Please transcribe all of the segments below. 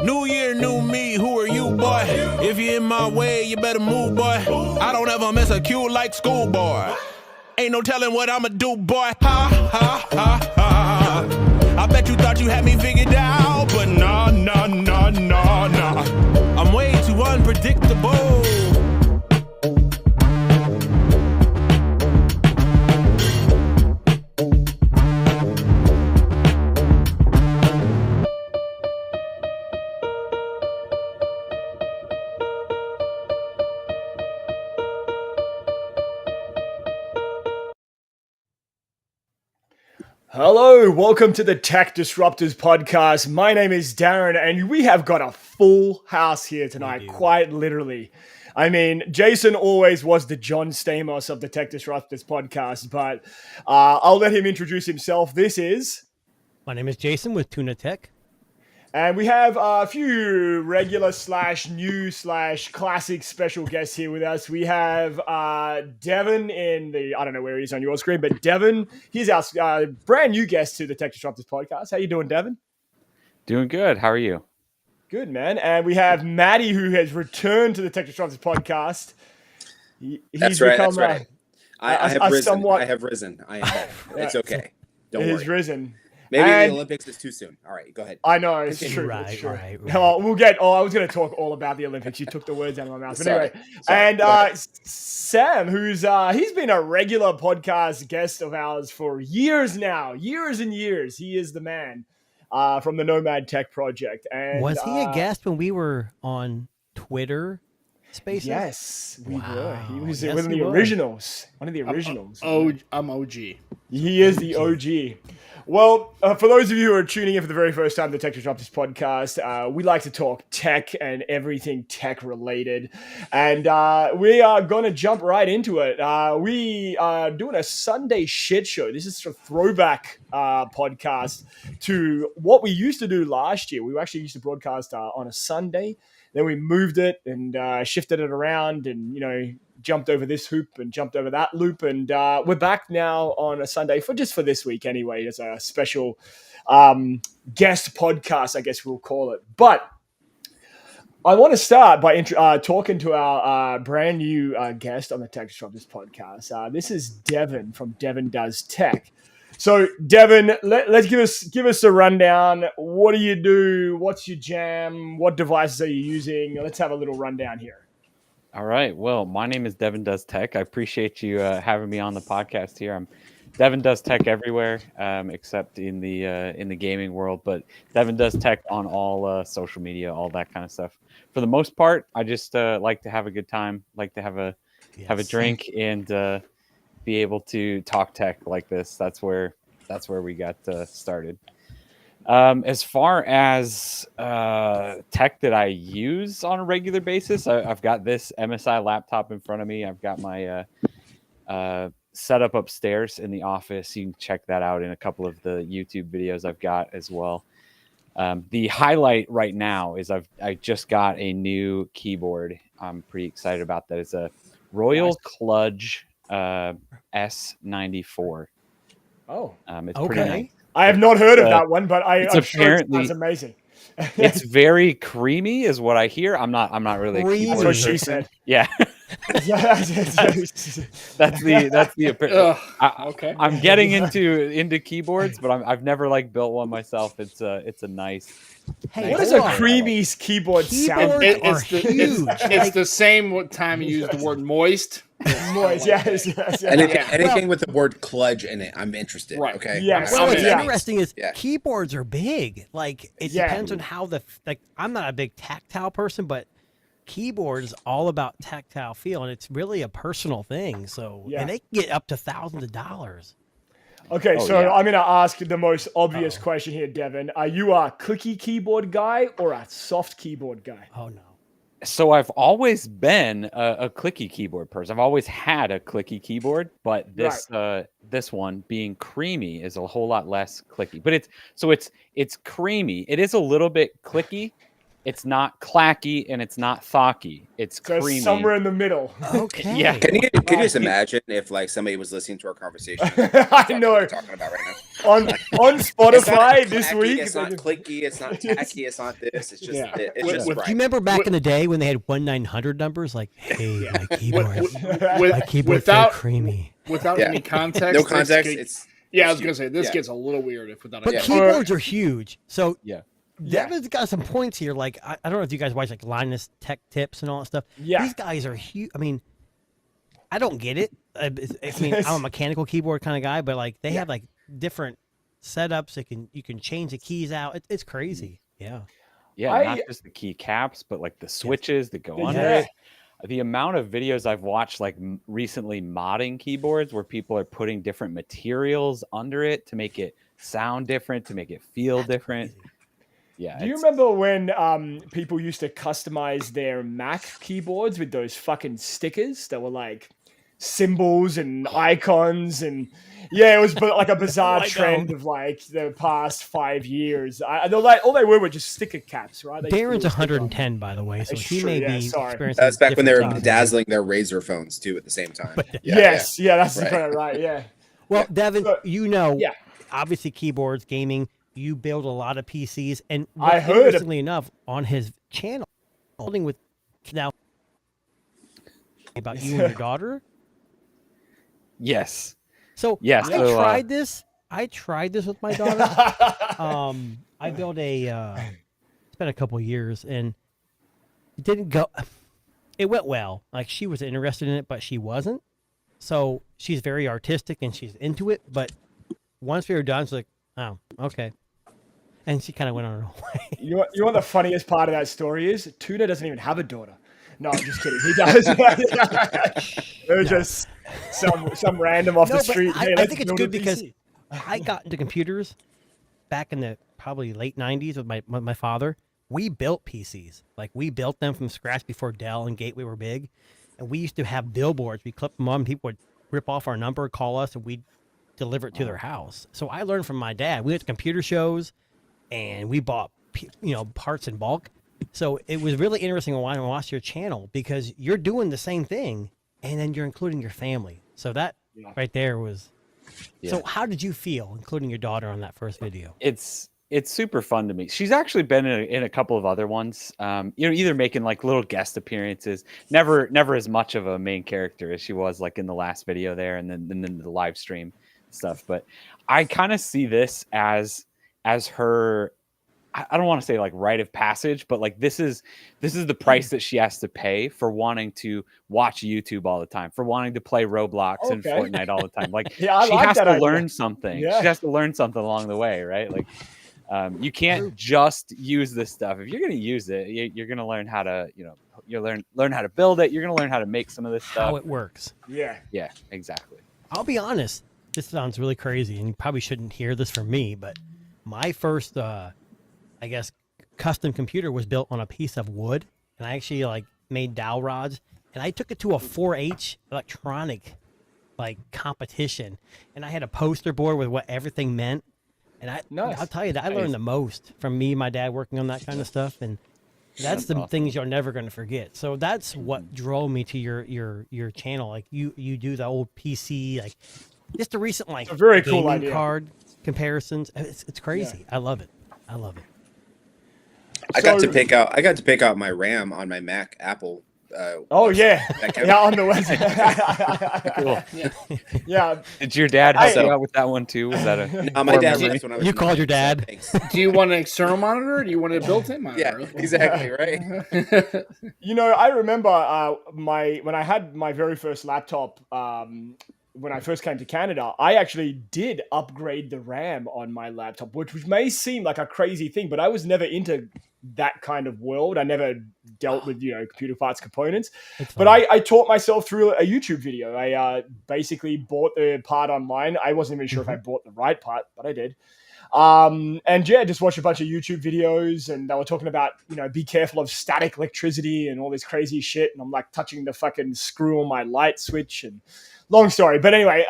New year, new me, who are you, boy? If you're in my way, you better move, boy. I don't ever miss a cue like schoolboy. Ain't no telling what I'ma do, boy. Ha, ha, ha, ha. I bet you thought you had me figured out, but nah, nah, nah, nah, nah. I'm way too unpredictable. Hello, welcome to the Tech Disruptors podcast. My name is Darren, and we have got a full house here tonight, quite literally. I mean, Jason always was the John Stamos of the Tech Disruptors podcast, but I'll let him introduce himself. My name is Jason with Tuna Tech. And we have a few regular / new / classic special guests here with us. We have Devin I don't know where he is on your screen, but Devin, he's our brand new guest to the Tech Disruptors podcast. How you doing, Devin? Doing good. How are you? Good, man. And we have Maddie, who has returned to the Tech Disruptors podcast. That's right. I have risen. I am back. It's okay. Don't worry. He's risen. Maybe the Olympics is too soon. All right, go ahead. I know, it's true. Right. Well, I was going to talk all about the Olympics. You took the words out of my mouth. But anyway, and Sam, who's he's been a regular podcast guest of ours for years now, years and years. He is the man from the Nomad Tech Project. And was he a guest when we were on Twitter Spaces? Yes, we were. He was Yes, one of the originals. One of the originals. I'm OG. He is the OG. Well, for those of you who are tuning in for the very first time to the Tech Disruptors podcast, we like to talk tech and everything tech related. And we are going to jump right into it. We are doing a Sunday shit show. This is a throwback podcast to what we used to do last year. We actually used to broadcast on a Sunday. Then we moved it and shifted it around and, jumped over this hoop and jumped over that loop. And we're back now on a Sunday for this week anyway, as a special guest podcast, I guess we'll call it. But I want to start by talking to our brand new guest on the Tech Disruptors podcast. This is Devin from Devin Does Tech. So, Devin, let's give us a rundown. What do you do? What's your jam? What devices are you using? Let's have a little rundown here. All right. Well, my name is Devin Does Tech. I appreciate you having me on the podcast here. I'm Devin Does Tech everywhere, except in the gaming world. But Devin Does Tech on all social media, all that kind of stuff. For the most part, I just like to have a good time, like to have a drink, and be able to talk tech like this. That's where we got started. As far as tech that I use on a regular basis, I've got this MSI laptop in front of me. I've got my setup upstairs in the office. You can check that out in a couple of the YouTube videos I've got as well. The highlight right now is I just got a new keyboard. I'm pretty excited about that. It's a Royal Kludge S94. Oh, it's pretty nice. I have not heard of that one, but I'm apparently, sure it sounds amazing. It's very creamy, is what I hear. I'm not really a keyboard That's what person. she said. Yeah. that's the Okay. I'm getting into keyboards, but I've never built one myself. It's a nice. Hey, what does a creamy keyboard sound? It's the same time you use the word moist. Moist, yes. Anything with the word kludge in it, I'm interested. Right. Okay. Yes. Well, what's Yeah. interesting is keyboards are big. It depends on how I'm not a big tactile person, but keyboard is all about tactile feel, and it's really a personal thing. So, and they get up to thousands of dollars. Okay, I'm going to ask the most obvious question here, Devin. Are you a clicky keyboard guy or a soft keyboard guy? Oh, no. So I've always been a clicky keyboard person. I've always had a clicky keyboard, but this one being creamy is a whole lot less clicky. But it's creamy. It is a little bit clicky, It's not clacky and it's not thocky. It's so creamy. Somewhere in the middle. Okay. Yeah. Can you just imagine if like somebody was listening to our conversation? I know. We're talking about right now. On Spotify this clacky, week. It's not clicky. It's not tacky. It's not this. It's just. It's just Do you remember back in the day when they had 1-900 numbers? Like, hey, my keyboard's so creamy. Without any context. No context. It's. Yeah, I was gonna say this gets a little weird if without. But keyboards are huge. So yeah. Devin's got some points here. Like I don't know if you guys watch like Linus Tech Tips and all that stuff. Yeah, these guys are huge. I mean, I don't get it. I mean, I'm a mechanical keyboard kind of guy, but like they have like different setups. You can change the keys out. It's crazy. Yeah. Yeah, not just the key caps, but like the switches that go under it. The amount of videos I've watched like recently modding keyboards where people are putting different materials under it to make it sound different, to make it feel different. Crazy. Yeah. Do you remember when people used to customize their Mac keyboards with those fucking stickers that were like symbols and icons and it was like a bizarre trend of like the past 5 years. All they were just sticker caps, right? Darren's 110, by the way, so he may be experiencing. That's back when they were bedazzling their Razor phones too at the same time. That's right. Yeah. Well, Devin, obviously keyboards, gaming. You build a lot of PCs, and I heard, interestingly enough, on his channel, holding with now about you and your daughter. Yes. So yes, I tried this with my daughter. I built it's been a couple years, and it didn't go. It went well. Like she was interested in it, but she wasn't. So she's very artistic and she's into it. But once we were done, she's like, "Oh, okay." And she kind of went on her way. You know what the funniest part of that story is? Tuna doesn't even have a daughter. No, I'm just kidding. He does. It was just some random off the street. I think it's good because I got into computers back in the probably late 90s with my father. We built PCs. Like we built them from scratch before Dell and Gateway were big. And we used to have billboards. We clipped them on. People would rip off our number, call us, and we'd deliver it to their house. So I learned from my dad. We went to computer shows. And we bought, parts in bulk. So it was really interesting when I watched your channel because you're doing the same thing, and then you're including your family. So that right there was. Yeah. So how did you feel including your daughter on that first video? It's super fun to me. She's actually been in a couple of other ones. Either making like little guest appearances. Never as much of a main character as she was like in the last video there, and then the live stream stuff. But I kind of see this as her, I don't want to say like rite of passage, but like this is the price that she has to pay for wanting to watch YouTube all the time, for wanting to play Roblox and Fortnite all the time. Like she has to learn something. Yeah. She has to learn something along the way, right? Like you can't just use this stuff. If you're going to use it, you're going to learn how to, you learn how to build it. You're going to learn how to make some of this stuff. How it works. Yeah. Yeah, exactly. I'll be honest. This sounds really crazy, and you probably shouldn't hear this from me, but my first, custom computer was built on a piece of wood, and I actually made dowel rods, and I took it to a 4-H electronic competition, and I had a poster board with what everything meant, and I'll tell you that I learned the most from me and my dad working on that kind of stuff, and that's the things you're never going to forget. So that's what drove me to your channel. Like you do the old PC, just the recent a very cool idea. Card comparisons. It's crazy. Yeah. I love it. I got to pick out my RAM on my Mac Apple. On the website. Cool. Yeah. Did your dad help you out with that one too? Was that a? No, my dad left when I was. You called your dad. Do you want an external monitor? Or do you want a built-in monitor? Yeah, exactly right. I remember when I had my very first laptop. When I first came to Canada, I actually did upgrade the RAM on my laptop, which may seem like a crazy thing, but I was never into that kind of world. I never dealt with, computer parts components. But I taught myself through a YouTube video. I basically bought the part online. I wasn't even sure if I bought the right part, but I did. Just watched a bunch of YouTube videos, and they were talking about, be careful of static electricity and all this crazy shit. And I'm touching the fucking screw on my light switch and long story. But anyway,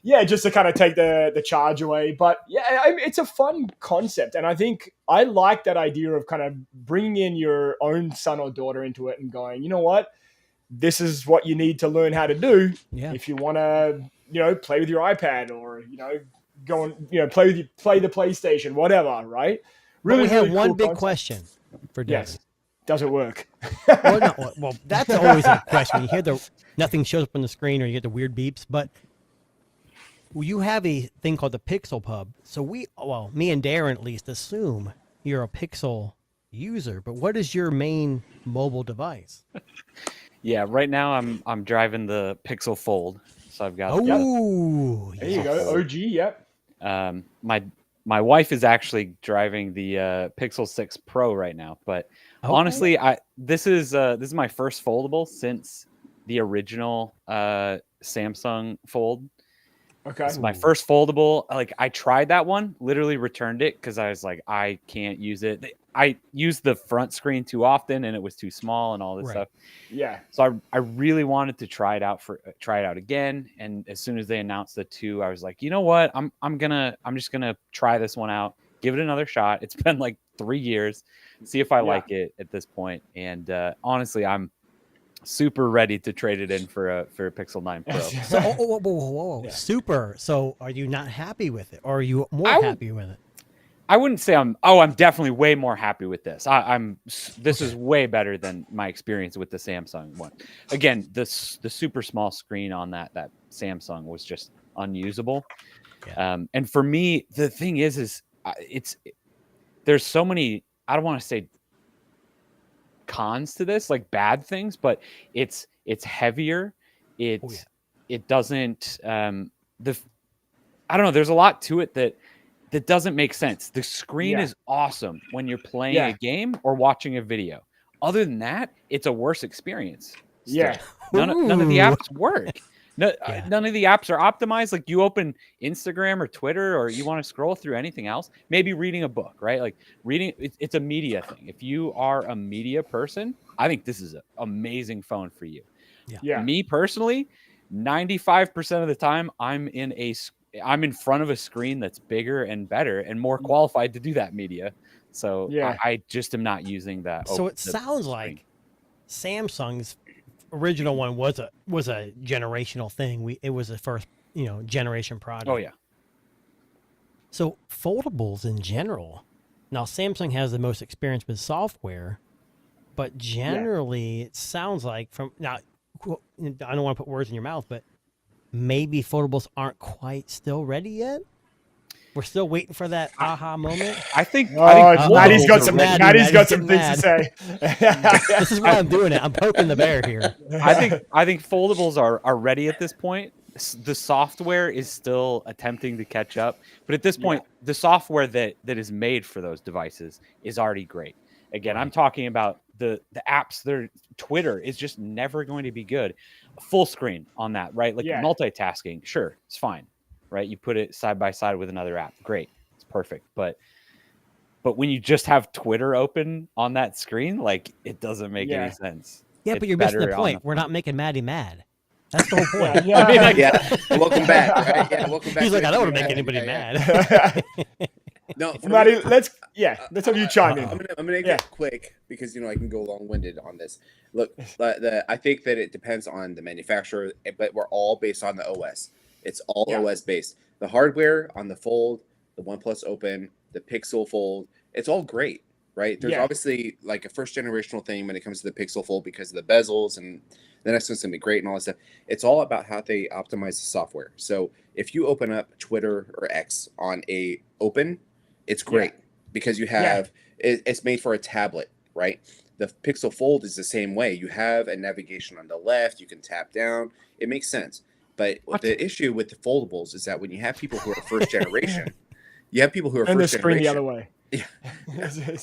yeah, just to kind of take the charge away. But yeah, it's a fun concept. And I think I like that idea of kind of bringing in your own son or daughter into it and going, you know what? This is what you need to learn how to do if you want to, play with your iPad or, go and, play the PlayStation, whatever, right? Really, we have one cool big question for Devin. Yes. Does it work? Well, that's always a question. You hear nothing shows up on the screen or you get the weird beeps, but you have a thing called the Pixel Pub. So me and Darren at least assume you're a Pixel user, but what is your main mobile device? Yeah, right now I'm driving the Pixel Fold. So I've got there you go. OG, yep. My wife is actually driving the Pixel 6 Pro right now, but honestly, this is my first foldable since the original Samsung Fold. Okay. It's my first foldable. Like, I tried that one, literally returned it because I was like, I can't use it. I used the front screen too often and it was too small and all this stuff. Yeah. So I really wanted to try it out again. And as soon as they announced the 2, I was like, you know what? I'm just gonna try this one out, give it another shot. It's been like 3 years, see if I like it at this point. And honestly, I'm super ready to trade it in for a Pixel 9 Pro. So, whoa. Yeah. Super. So are you not happy with it, or are you more happy with it? I wouldn't say I'm definitely way more happy with this. This is way better than my experience with the Samsung one. Again, the super small screen on that Samsung was just unusable. Yeah. And for me, the thing is there's so many, I don't want to say cons to this, like bad things, but it's heavier. It doesn't I don't know, there's a lot to it that doesn't make sense. The screen is awesome when you're playing a game or watching a video. Other than that, it's a worse experience. Yeah. None of the apps work. None of the apps are optimized. Like, you open Instagram or Twitter, or you want to scroll through anything else, maybe reading a book, right? Like, reading, it's a media thing. If you are a media person, I think this is an amazing phone for you. Yeah. Me personally, 95% of the time, I'm in front of a screen that's bigger and better and more qualified to do that media. So I just am not using that. So it sounds like Samsung's original one was a generational thing. It was the first, generation product. Oh yeah. So foldables in general. Now Samsung has the most experience with software, but generally it sounds like I don't want to put words in your mouth, but maybe foldables aren't quite still ready yet. We're still waiting for that aha moment. I think Maddie's got some things to say. This is why I'm doing it. I'm poking the bear here. I think foldables are ready at this point. The software is still attempting to catch up, but at this point, the software that is made for those devices is already great. Again, I'm talking about the apps. Twitter is just never going to be good. Full screen on that, right? Like multitasking, sure, it's fine, right? You put it side by side with another app, great, it's perfect. But when you just have Twitter open on that screen, like, it doesn't make any sense. Yeah, but you're missing the point. We're not making Maddie mad. That's the whole point. Welcome back. Right? Yeah, welcome back. He's like, I don't want to make anybody mad. No, Maddie, let's have you chime in. I'm gonna make it quick because I can go long-winded on this. Look, I think that it depends on the manufacturer, but we're all based on the OS. It's all OS based. The hardware on the Fold, the OnePlus Open, the Pixel Fold, it's all great, right? There's obviously like a first generational thing when it comes to the Pixel Fold because of the bezels, and the next one's gonna be great and all that stuff. It's all about how they optimize the software. So if you open up Twitter or X on a Open, it's great because you have it's made for a tablet, right? The Pixel Fold is the same way. You have a navigation on the left, you can tap down. It makes sense. But the issue with the foldables is that when you have people who are first generation, you have people who are and first the screen generation. the other way. Yeah.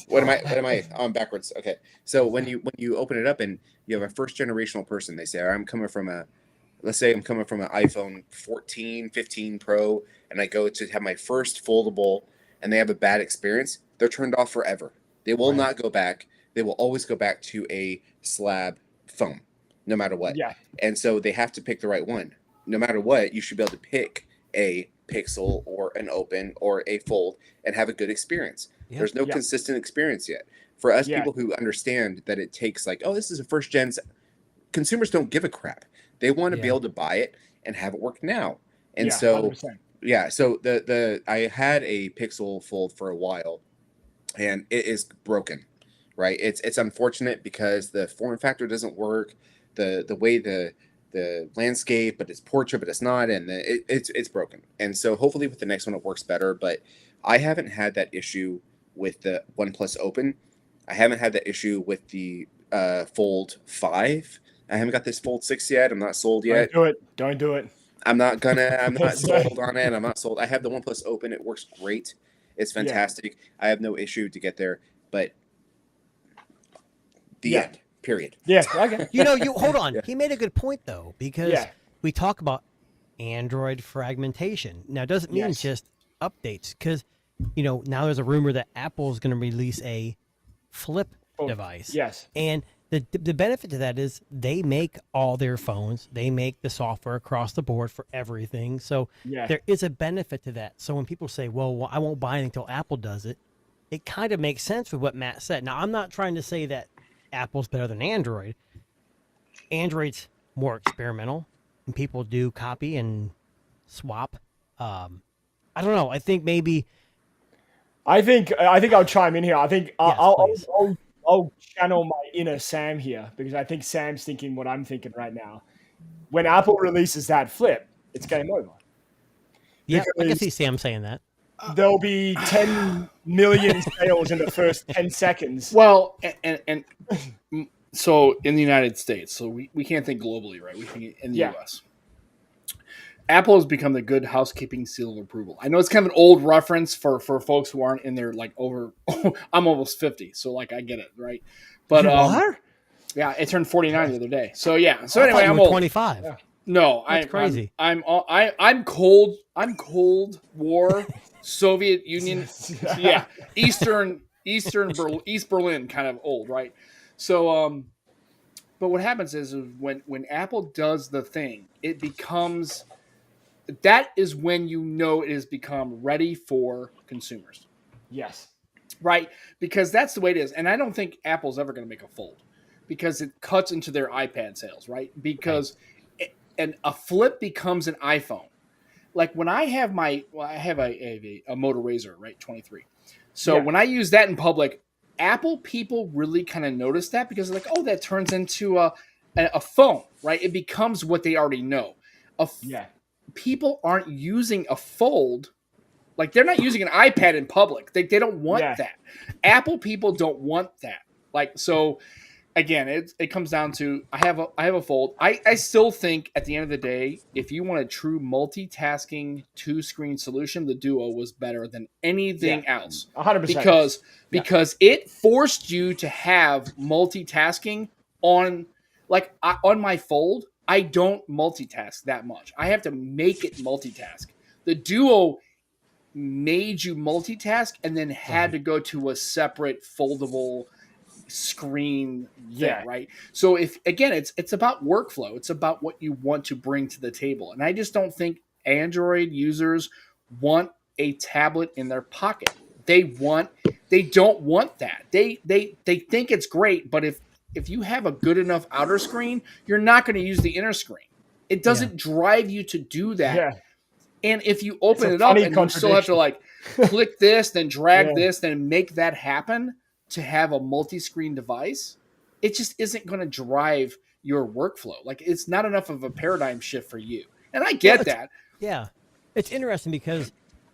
What am I? I'm backwards. Okay. So when you open it up and you have a first generational person, they say, let's say I'm coming from an iPhone 14, 15 Pro, and I go to have my first foldable and they have a bad experience, they're turned off forever. They will not go back. They will always go back to a slab phone, no matter what. Yeah. And so they have to pick the right one. no matter what, you should be able to pick a Pixel or an Open or a Fold and have a good experience. Yep. There's no consistent experience yet. For us people who understand that it takes like, oh, this is a first gen, consumers don't give a crap. They want to be able to buy it and have it work now. And so 100%. So the I had a Pixel Fold for a while and it is broken, right? It's unfortunate because the form factor doesn't work, the way the landscape, but it's portrait, but it's not, and it's broken. And so hopefully with the next one it works better. But I haven't had that issue with the OnePlus Open. I haven't had that issue with the Fold 5. I haven't got this Fold 6 yet. I'm not sold yet. Don't do it. I'm not sold on it. I'm not sold. I have the OnePlus Open. It works great. It's fantastic. I have no issue to get there. But the end. Period. Yeah. Okay. You hold on. He made a good point though, because we talk about Android fragmentation. Now, it doesn't mean just updates, because now there's a rumor that Apple is going to release a flip device. Yes. And the benefit to that is they make all their phones. They make the software across the board for everything. So there is a benefit to that. So when people say, well, I won't buy anything until Apple does it, it kind of makes sense with what Matt said. Now, I'm not trying to say that Apple's better than Android. Android's more experimental, and people do copy and swap. I don't know. I think I'll chime in here. I think I'll channel my inner Sam here, because I think Sam's thinking what I'm thinking right now. When Apple releases that flip, it's game over. Yeah, I can see Sam saying that. There'll be 10 million sales in the first 10 seconds. Well, and so in the United States, so we can't think globally, right? We think in the U.S. Apple has become the good housekeeping seal of approval. I know it's kind of an old reference for folks who aren't in there, like over. I'm almost 50, so like I get it, right? But yeah, it turned 49 the other day. So yeah. So anyway, I'm old. 25. Yeah. No, that's crazy. I'm cold. I'm Cold War, Soviet Union, East Berlin kind of old, right? So, but what happens is when Apple does the thing, it becomes, that is when it has become ready for consumers. Yes. Right? Because that's the way it is. And I don't think Apple's ever going to make a Fold, because it cuts into their iPad sales, right? Because and a flip becomes an iPhone. Like when I have I have a Moto Razr, right, 23. So when I use that in public, Apple people really kind of notice that, because they're like, oh, that turns into a phone, right? It becomes what they already know. People aren't using a Fold. Like they're not using an iPad in public. They don't want that. Apple people don't want that. Like, so again, it comes down to I have a Fold. I still think at the end of the day, if you want a true multitasking 2-screen solution, the Duo was better than anything else. 100%. Because it forced you to have multitasking on my Fold. I don't multitask that much. I have to make it multitask. The Duo made you multitask and then had to go to a separate foldable screen thing, right? So it's about workflow. It's about what you want to bring to the table. And I just don't think Android users want a tablet in their pocket. They don't want that. They think it's great, but if you have a good enough outer screen, you're not going to use the inner screen. It doesn't drive you to do that. Yeah. And if you open it up and you still have to click this, then drag this, then make that happen to have a multi-screen device, it just isn't going to drive your workflow. Like, it's not enough of a paradigm shift for you. And I get that. Yeah. It's interesting because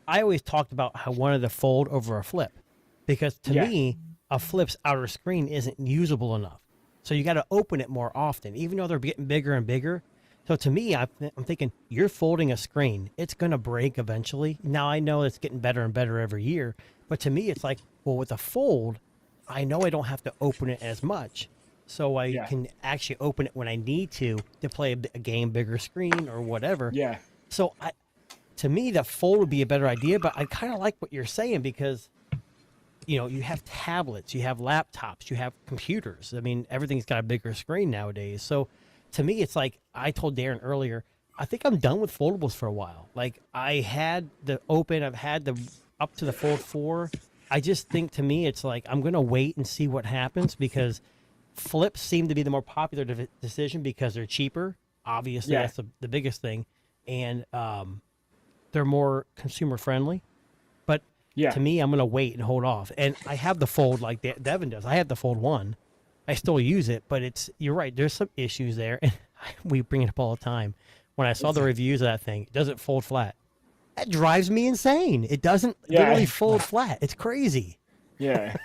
I always talked about how I wanted to fold over a flip, because to me, a flip's outer screen isn't usable enough. So you got to open it more often, even though they're getting bigger and bigger. So to me, I'm thinking, you're folding a screen. It's going to break eventually. Now, I know it's getting better and better every year. But to me, it's like, well, with a Fold, I know I don't have to open it as much. So I can actually open it when I need to play a game bigger screen or whatever. Yeah. So to me, the Fold would be a better idea. But I kind of like what you're saying, because you have tablets, you have laptops, you have computers. I mean, everything's got a bigger screen nowadays. So to me, it's like I told Darren earlier, I think I'm done with foldables for a while. Like I had the Open, I've had the up to the Fold 4. I just think to me it's like I'm gonna wait and see what happens because flips seem to be the more popular decision because they're cheaper. Obviously, that's the biggest thing, and they're more consumer friendly. But to me, I'm gonna wait and hold off. And I have the Fold like Devin does. I have the Fold 1. I still use it, but you're right. There's some issues there, and we bring it up all the time. When I saw the reviews of that thing, it doesn't fold flat. That drives me insane. It doesn't literally fold flat. It's crazy. Yeah.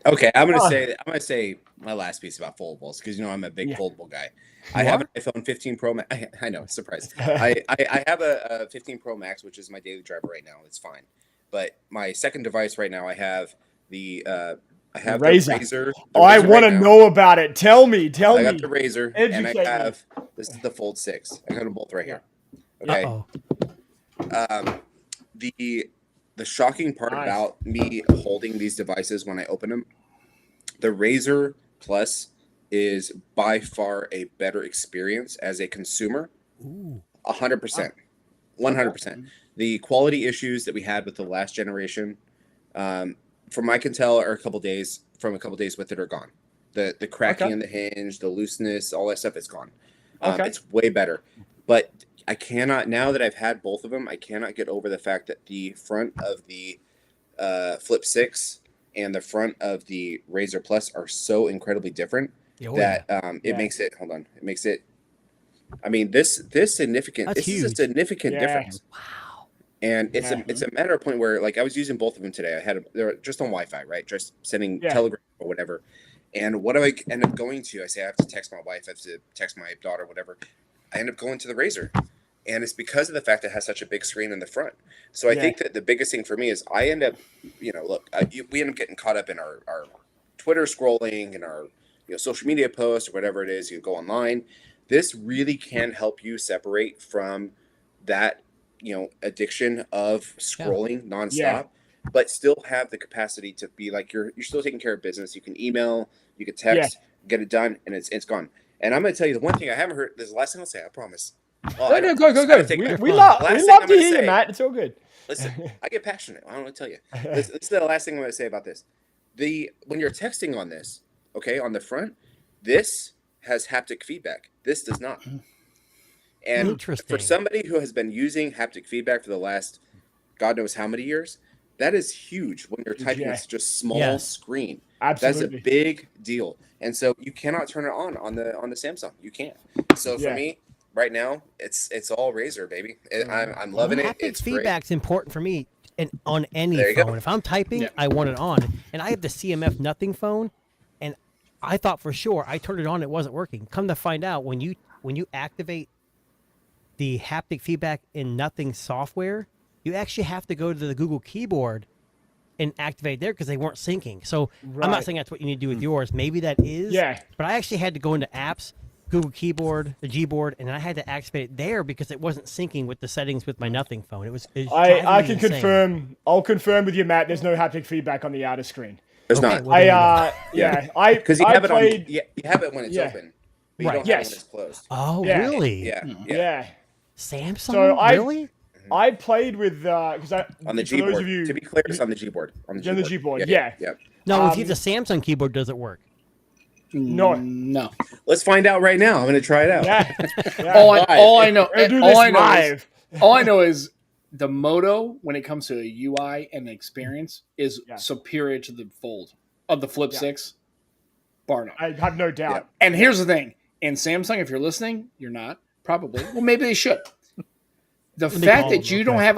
Okay, I'm gonna say my last piece about foldables because I'm a big foldable guy. I have an iPhone 15 Pro Max. I know, surprise. I have a 15 Pro Max, which is my daily driver right now. It's fine, but my second device right now, I have the Razer. I want to know about it. Tell me. I got the Razer, and I have this is the Fold 6. I got them both right here. Okay. The shocking part about me holding these devices when I open them, the Razer Plus is by far a better experience as a consumer. 100%. 100%. The quality issues that we had with the last generation, from I can tell, are a couple days with it are gone. The cracking in the hinge, the looseness, all that stuff is gone. It's way better. But I cannot, now that I've had both of them, I cannot get over the fact that the front of the Flip 6 and the front of the Razer Plus are so incredibly different it makes it, I mean, this is a significant difference. Wow. And it's a matter of point where, like, I was using both of them today. They were just on Wi-Fi, right? Just sending Telegram or whatever. And what do I end up going to? I say I have to text my wife, I have to text my daughter, whatever. I end up going to the Razer. And it's because of the fact that it has such a big screen in the front. So I think that the biggest thing for me is I end up, we end up getting caught up in our Twitter scrolling and our social media posts or whatever it is. You go online. This really can help you separate from that, addiction of scrolling nonstop, but still have the capacity to be like you're still taking care of business. You can email, you can text, get it done, and it's gone. And I'm going to tell you the one thing I haven't heard. This is the last thing I'll say. I promise. Go. We love to hear you, Matt. It's all good. Listen, I get passionate. I don't want to tell you. This is the last thing I'm going to say about this. When you're texting on this, on the front, this has haptic feedback. This does not. And for somebody who has been using haptic feedback for the last God knows how many years, that is huge when you're typing on such a small screen. Absolutely. That's a big deal. And so you cannot turn it on the Samsung. You can't. So for me, right now, it's all Razer, baby. I'm loving it. Haptic feedback's important for me on any phone. If I'm typing, I want it on. And I have the CMF Nothing phone, and I thought for sure I turned it on, it wasn't working. Come to find out, when you activate the haptic feedback in Nothing software, you actually have to go to the Google keyboard and activate there because they weren't syncing. So I'm not saying that's what you need to do with yours. Maybe that is. Yeah. But I actually had to go into apps, Google keyboard, the Gboard, and I had to activate it there because it wasn't syncing with the settings with my Nothing phone. It was I can insane. Confirm. I'll confirm with you, Matt. There's no haptic feedback on the outer screen. There's not. Because you have it you have it when it's open. But you don't have it when it's closed. Oh, really? Yeah. Samsung? So really? I played with on the Gboard. To be clear, it's on the Gboard. On the Gboard. Yeah. No, if you have the Samsung keyboard, does it work? No. Let's find out right now. I'm going to try it out. All I know is the Moto, when it comes to a UI and the experience, is superior to the Fold of the Flip 6. Bar none. I have no doubt. Yeah. And here's the thing. In Samsung, if you're listening, you're not. Probably. Well, maybe they should. The fact that you don't have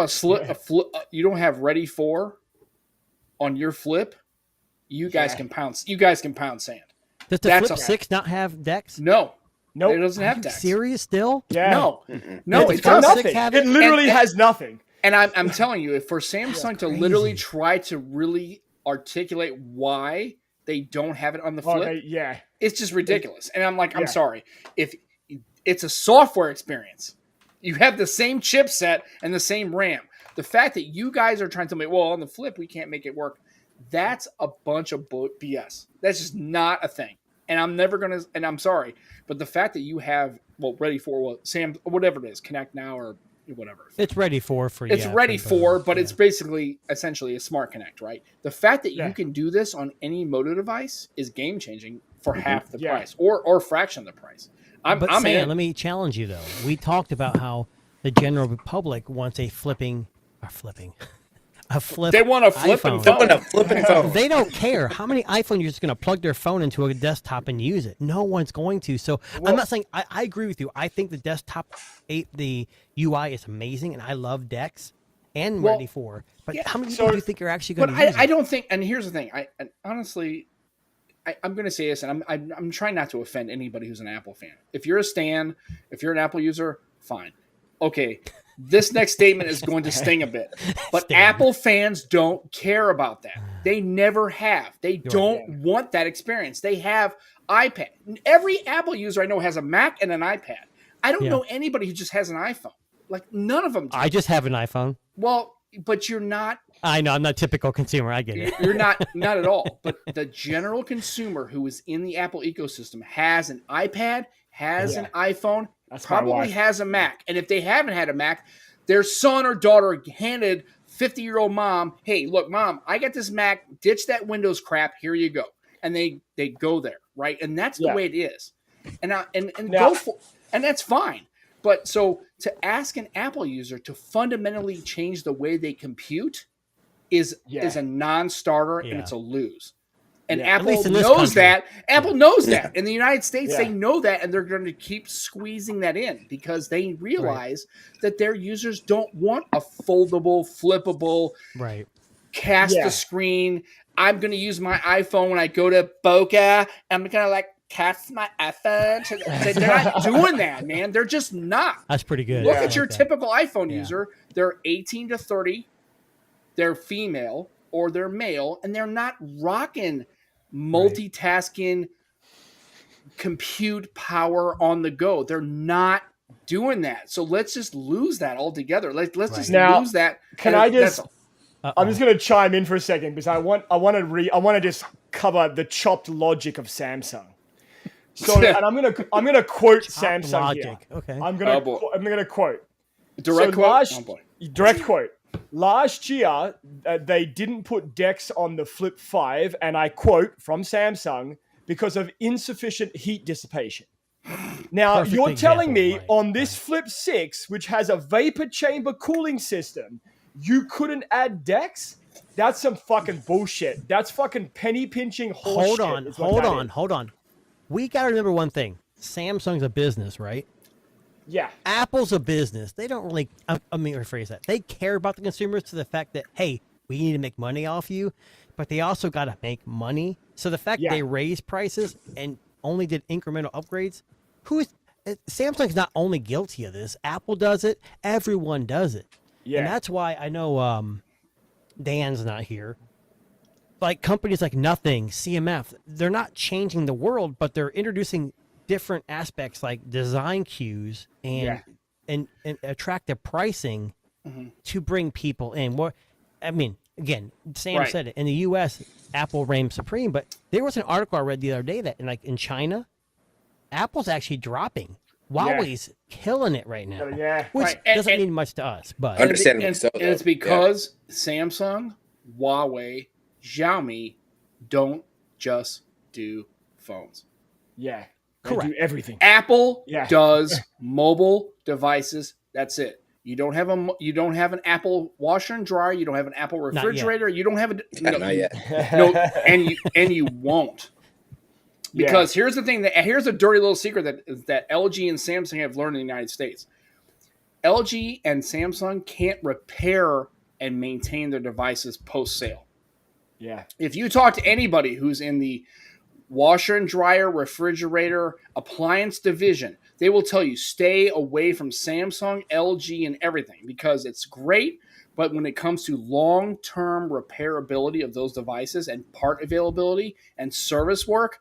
you don't have Ready 4 on your Flip, you guys can pound. You guys can pound sand. Does the Flip 6 not have DeX? No, it doesn't have DeX. Serious still? Yeah. No, it does nothing. It literally has nothing. And I'm telling you, for Samsung to literally try to really articulate why they don't have it on the Flip, it's just ridiculous. And I'm like, I'm sorry, if it's a software experience. You have the same chipset and the same RAM. The fact that you guys are trying to make, on the Flip, we can't make it work. That's a bunch of BS. That's just not a thing. And I'm never going to, and I'm sorry, but the fact that you have, ready for, Sam, whatever it is, Connect Now or whatever. It's ready for it's ready for, but it's basically essentially a smart connect, right? The fact that you can do this on any Moto device is game changing for half the price or fraction of the price. I'm Sam, let me challenge you though. We talked about how the general public wants a flip. They want a flipping phone. They don't care how many iPhone users are going to plug their phone into a desktop and use it. No one's going to. So I'm not saying I agree with you. I think the desktop, the UI is amazing, and I love Dex and Ready for. But how many people do you think are actually going to use it? I don't think. And here's the thing. Honestly, I'm going to say this, and I'm trying not to offend anybody who's an Apple fan. If you're a stan, if you're an Apple user, fine. Okay. This next statement is going to sting a bit, but Apple fans don't care about that. They never have. They don't want that experience. They have iPad. Every Apple user I know has a Mac and an iPad. I don't know anybody who just has an iPhone. Like none of them do. I just have an iPhone. Well, but you're not. I know I'm not a typical consumer. I get it. You're not at all. But the general consumer who is in the Apple ecosystem has an iPad, has an iPhone. Probably has a Mac. And if they haven't had a Mac, their son or daughter handed 50-year-old mom, hey, look, mom, I got this Mac. Ditch that Windows crap. Here you go. And they go there, right? And that's the way it is. And go for, and that's fine. But so to ask an Apple user to fundamentally change the way they compute is a non-starter and it's a lose. And Apple knows that. Apple knows that. In the United States, they know that, and they're going to keep squeezing that in because they realize that their users don't want a foldable, flippable, cast the screen. I'm going to use my iPhone when I go to Boca. I'm going to cast my iPhone. They're not doing that, man. They're just not. That's pretty good. Look at your typical iPhone user. They're 18 to 30. They're female or they're male, and they're not rocking multitasking compute power on the go. They're not doing that. So let's just lose that altogether. Let's just lose that. I'm just going to chime in for a second because I want to just cover the chopped logic of Samsung. So, and I'm going to quote Samsung logic. Here. Okay. I'm going to quote. Direct quote. Direct quote. Last year, they didn't put Dex on the Flip 5, and I quote from Samsung, because of insufficient heat dissipation. Now, you're telling me on this Flip 6, which has a vapor chamber cooling system, you couldn't add Dex? That's some fucking bullshit. That's fucking penny pinching horseshit. Hold on. We got to remember one thing. Samsung's a business, right? Yeah. Apple's a business. They don't really, let me rephrase that. They care about the consumers to the fact that, hey, we need to make money off you, but they also got to make money. So the fact they raised prices and only did incremental upgrades, Samsung's not only guilty of this. Apple does it. Everyone does it. Yeah. And that's why I know Dan's not here. Like companies like Nothing, CMF, they're not changing the world, but they're introducing different aspects like design cues and attractive pricing to bring people in. Again, Sam said it. In the U.S., Apple reigns supreme, but there was an article I read the other day that in China, Apple's actually dropping. Huawei's killing it right now. Which doesn't mean much to us, but understandably so. And it's because Samsung, Huawei, Xiaomi don't just do phones. Yeah. Correct. Do everything. Apple does mobile devices. That's it. You don't have an Apple washer and dryer. You don't have an Apple refrigerator. You don't have not yet. No, and you won't. Because here's the thing. Here's a dirty little secret that LG and Samsung have learned in the United States. LG and Samsung can't repair and maintain their devices post-sale. Yeah. If you talk to anybody who's in the washer and dryer, refrigerator, appliance division, they will tell you stay away from Samsung, LG, and everything because it's great, but when it comes to long-term repairability of those devices and part availability and service work,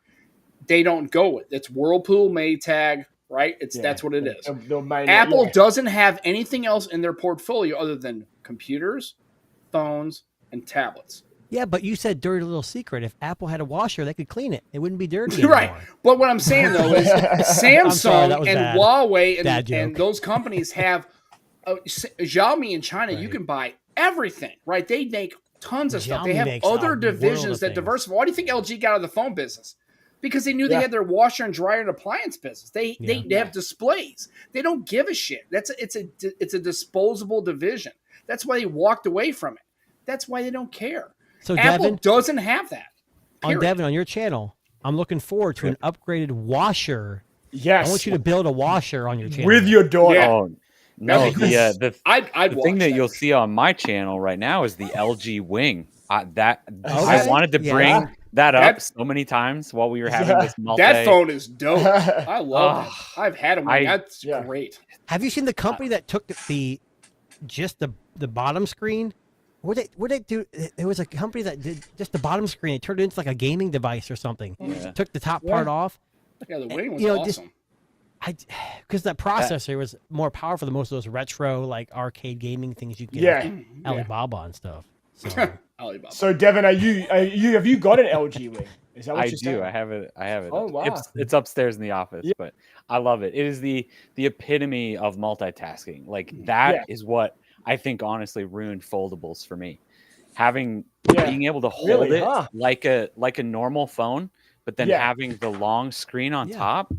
they don't go with. It's Whirlpool, Maytag, right? That's what it is. Apple doesn't have anything else in their portfolio other than computers, phones, and tablets. Yeah, but you said dirty little secret. If Apple had a washer, they could clean it. It wouldn't be dirty anymore. Right. But what I'm saying though is Samsung and bad. Huawei Bad and joke. those companies have Xiaomi in China. You can buy everything, right? They make tons of stuff. They Xiaomi have makes a other world divisions of that things. diversify. Why do you think LG got out of the phone business? Because they knew they had their washer and dryer and appliance business. They have displays. They don't give a shit. It's a disposable division. That's why they walked away from it. That's why they don't care. So Apple Devin, doesn't have that. Period. Devin, on your channel, I'm looking forward to an upgraded washer. Yes. I want you to build a washer on your channel. with your daughter. Yeah. Oh no, the I'd thing watch that you'll see on my channel right now is the LG Wing. I wanted to bring that up so many times while we were having this That phone is dope. I love it. I've had them. That's great. Have you seen the company that took the bottom screen? What they do? It was a company that did just the bottom screen. It turned it into like a gaming device or something. Yeah. Took the top part off. Yeah, the Wing was awesome. Because that processor was more powerful than most of those retro like arcade gaming things you get at Alibaba and stuff. So, Alibaba. So Devin, have you got an LG Wing? Is that what I you're do. saying? I have it. Oh, wow. It's upstairs in the office, but I love it. It is the epitome of multitasking. Like that is what I think honestly ruined foldables for me. Being able to hold it like a normal phone, but then having the long screen on top,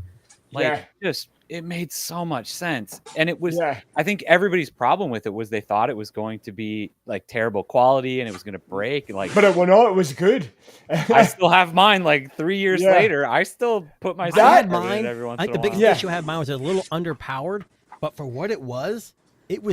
it made so much sense. And it was I think everybody's problem with it was they thought it was going to be like terrible quality and it was going to break. And but it was good. I still have mine. Like 3 years later, I still put my. I had mine. Every once I think in the a while. biggest issue I had mine was a little underpowered, but for what it was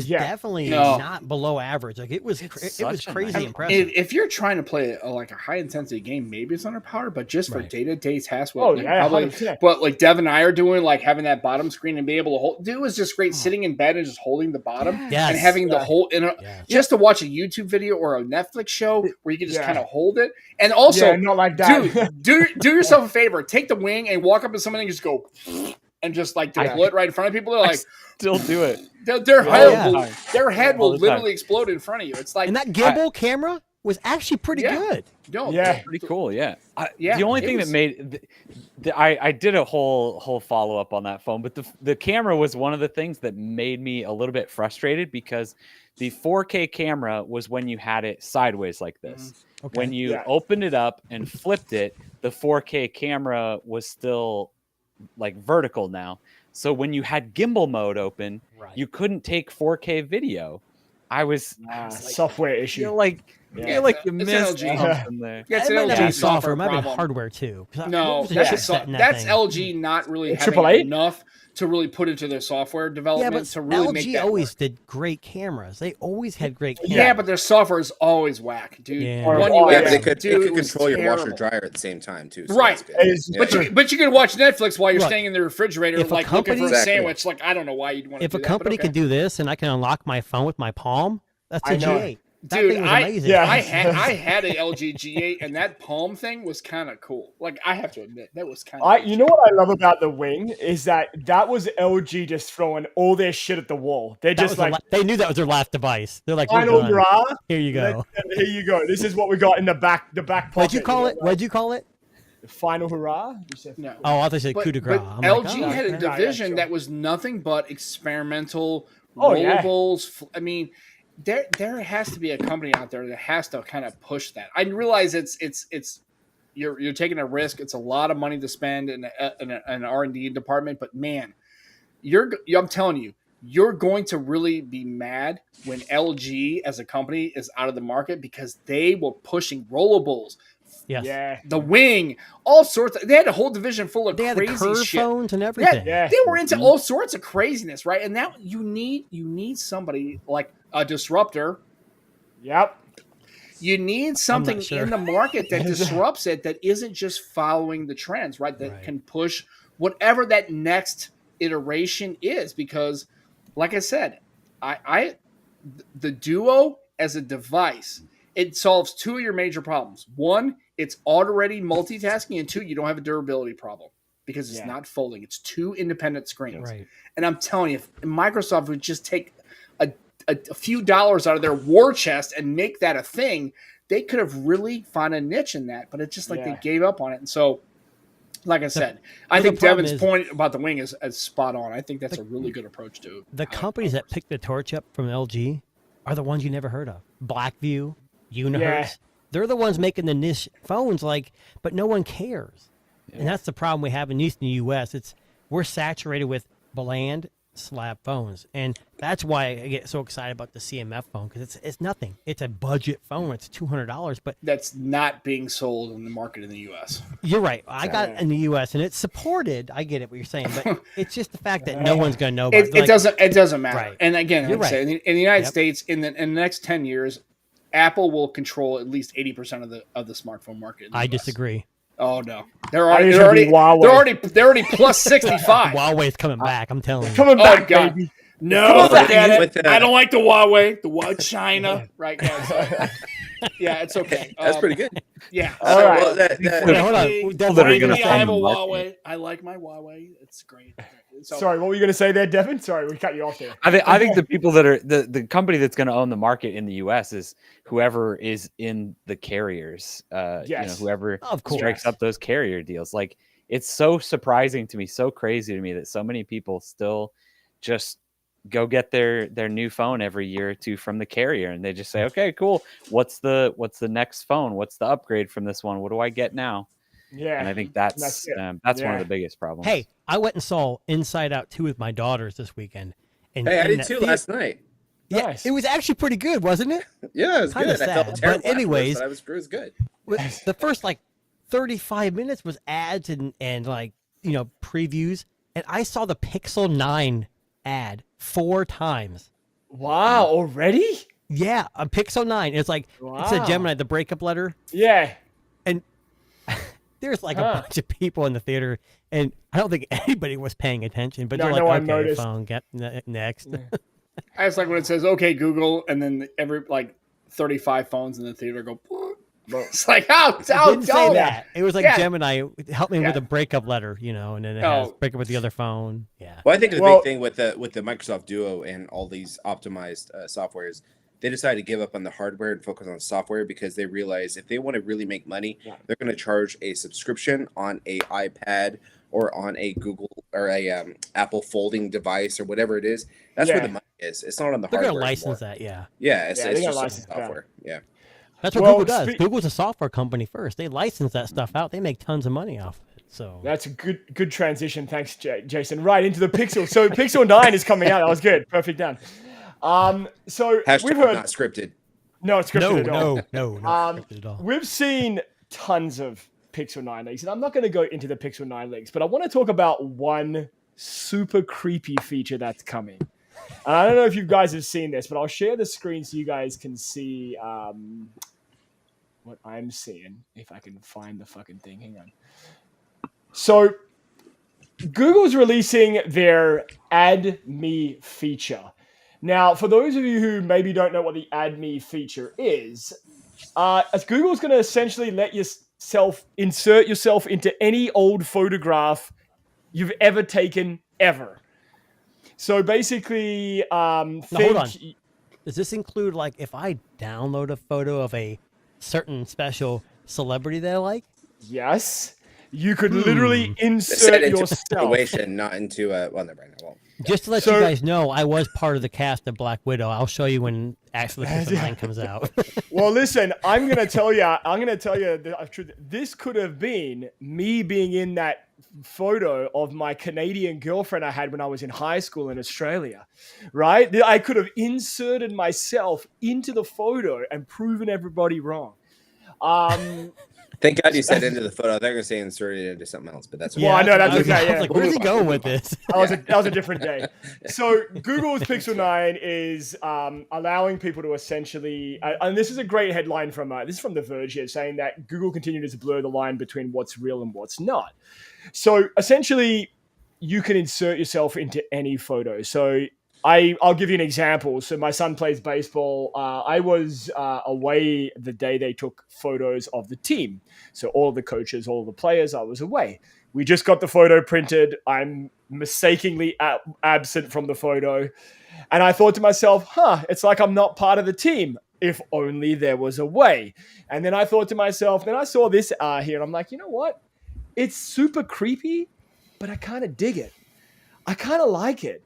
definitely not below average. Like it was crazy impressive. If you're trying to play like a high intensity game, maybe it's underpowered, but just for day to day tasks, what like Dev and I are doing, like having that bottom screen and be able to hold, it was just great sitting in bed and just holding the bottom and having the whole just to watch a YouTube video or a Netflix show where you can just kind of hold it. And also, not like that. do yourself a favor, take the Wing and walk up to somebody and just go and just like deploy it right in front of people. They're like, still do it. Their head will literally explode in front of you. It's like, and that gimbal camera was actually pretty good. No, pretty cool. Yeah. The only thing that made I did a whole follow up on that phone, but the camera was one of the things that made me a little bit frustrated because the 4K camera was when you had it sideways like this. Okay. When you opened it up and flipped it, the 4K camera was still like vertical now. So when you had gimbal mode open, you couldn't take 4K video. I was like, software issue. You missed something there. Yeah, it's it an might LG be software, it might be problem. hardware too. No, that's LG not really having AAA? enough to really put into their software development to really make that LG always work. did great cameras. They always had great cameras. Yeah, but their software is always whack, dude. Yeah. But they could control your washer dryer at the same time too. So right. that's But you can watch Netflix while you're staying in the refrigerator, like looking for a Exactly. sandwich. Like, I don't know why you'd want to do If that. a company can do this and I can unlock my phone with my palm, that's a G8. That Dude, thing was amazing. I had a LG G8 and that palm thing was kind of cool. Like, I have to admit, that was kind of You know what I love about the Wing is that was LG just throwing all their shit at the wall. They're just like they knew that was their last device. They're like, final hurrah. Here you go. Here you go. This is what we got in the back pocket. What'd you call it? What'd you call it? Final hurrah? No. Oh, I thought you said coup de grace. But LG had a division that was nothing but experimental rollables. I mean, there has to be a company out there that has to kind of push that. I realize it's you're taking a risk. It's a lot of money to spend in an R&D department, but man, I'm telling you, you're going to really be mad when LG as a company is out of the market because they were pushing rollables. Yes. Yeah. The Wing, all sorts. They had a whole division full of they had crazy the curve shit. phones and everything. Yeah, they were into all sorts of craziness, right? And now you need somebody like a disruptor. Yep. You need something in the market that disrupts it, that isn't just following the trends, right? That can push whatever that next iteration is. Because, like I said, the Duo as a device, it solves two of your major problems. One, it's already multitasking, and two, you don't have a durability problem because it's not folding. It's two independent screens. Right. And I'm telling you, if Microsoft would just take a few dollars out of their war chest and make that a thing, they could have really found a niche in that, but it's just like they gave up on it. And so, like I said, I think Devin's point about the wing is spot on. I think that's a really good approach to it. The companies that picked the torch up from LG are the ones you never heard of. Blackview, Unihertz. Yeah. They're the ones making the niche phones, but no one cares. Yeah. And that's the problem we have in Eastern U.S. We're saturated with bland slab phones, and that's why I get so excited about the CMF phone, because it's nothing. It's a budget phone. It's $200, but that's not being sold in the market in the U.S. You're right. I got it in the U.S. and it's supported. I get it what you're saying, but it's just the fact that no one's going to know about it. It doesn't matter. Right. And again, you're right. In the United States, in the next 10 years, Apple will control at least 80% of the smartphone market. I disagree. Oh no, they're already plus 65. Huawei's coming back. I'm telling you, coming back, baby. No, forget it. I don't like the Huawei, China, right? Yeah, it's okay. That's pretty good. Yeah. All right. Hold on. I have a Huawei. I like my Huawei. It's great. So, sorry, what were you going to say there, Devin? Sorry, we cut you off there. I think the people that are the company that's going to own the market in the U.S. is whoever is in the carriers. Whoever strikes up those carrier deals. Like, it's so surprising to me, so crazy to me that so many people still just go get their new phone every year or two from the carrier, and they just say, okay, cool. What's the next phone? What's the upgrade from this one? What do I get now? Yeah. And I think that's one of the biggest problems. Hey, I went and saw Inside Out 2 with my daughters this weekend. And I did too last night. Yeah, nice. It was actually pretty good, wasn't it? Yeah, it was good. Sad. I felt terrible. But anyways, it was good. The first 35 minutes was ads and previews, and I saw the Pixel 9 ad 4 times. Wow, already? Yeah, a Pixel 9. It's like It's a Gemini, the breakup letter. Yeah. And there's a bunch of people in the theater, and I don't think anybody was paying attention, but they're okay, phone, get next. Yeah. I just like when it says, okay, Google, and then every 35 phones in the theater go, it's like, didn't say that. It was Gemini, help me with a breakup letter, and then it has break up with the other phone. Yeah. Well, I think the big thing with the Microsoft Duo and all these optimized softwares, they decided to give up on the hardware and focus on software because they realize if they want to really make money, they're going to charge a subscription on a iPad or on a Google or a Apple folding device or whatever it is. That's where the money is. It's not on the hardware. They're going to license that, Yeah, it's just software. Yeah. That's what Google does. Google's a software company first. They license that stuff out. They make tons of money off of it. So that's a good transition. Thanks, Jason. Right into the Pixel. So Pixel 9 is coming out. That was good. Perfect done. So we've heard not scripted. No, it's scripted at all. No, not scripted at all. We've seen tons of Pixel 9 leaks, and I'm not going to go into the Pixel 9 leaks, but I want to talk about one super creepy feature that's coming. And I don't know if you guys have seen this, but I'll share the screen so you guys can see what I'm seeing. If I can find the fucking thing. Hang on. So Google's releasing their Add Me feature. Now, for those of you who maybe don't know what the Add Me feature is, Google's going to essentially let insert yourself into any old photograph you've ever taken, ever. So basically, hold on. Does this include if I download a photo of a certain special celebrity that I like? Yes. You could literally insert yourself. A situation, not into a... Well, never mind. I won't. Just to let you guys know, I was part of the cast of Black Widow. I'll show you when actually the line comes out. Well, listen, I'm going to tell you the truth. This could have been me being in that photo of my Canadian girlfriend I had when I was in high school in Australia, right? I could have inserted myself into the photo and proven everybody wrong. Thank God you said into the photo. They're going to say inserted into something else, but that's okay. Well, I know that's okay. I was like, where's he going with this? That was a different day. So Google's Pixel 9 is allowing people to essentially, and this is a great headline from this is from The Verge here, saying that Google continues to blur the line between what's real and what's not. So essentially, you can insert yourself into any photo. So I'll give you an example. So my son plays baseball. I was away the day they took photos of the team. So all the coaches, all the players, I was away. We just got the photo printed. I'm mistakenly absent from the photo. And I thought to myself, it's like I'm not part of the team. If only there was a way. And then I thought to myself, then I saw this here and I'm like, you know what? It's super creepy, but I kind of dig it. I kind of like it.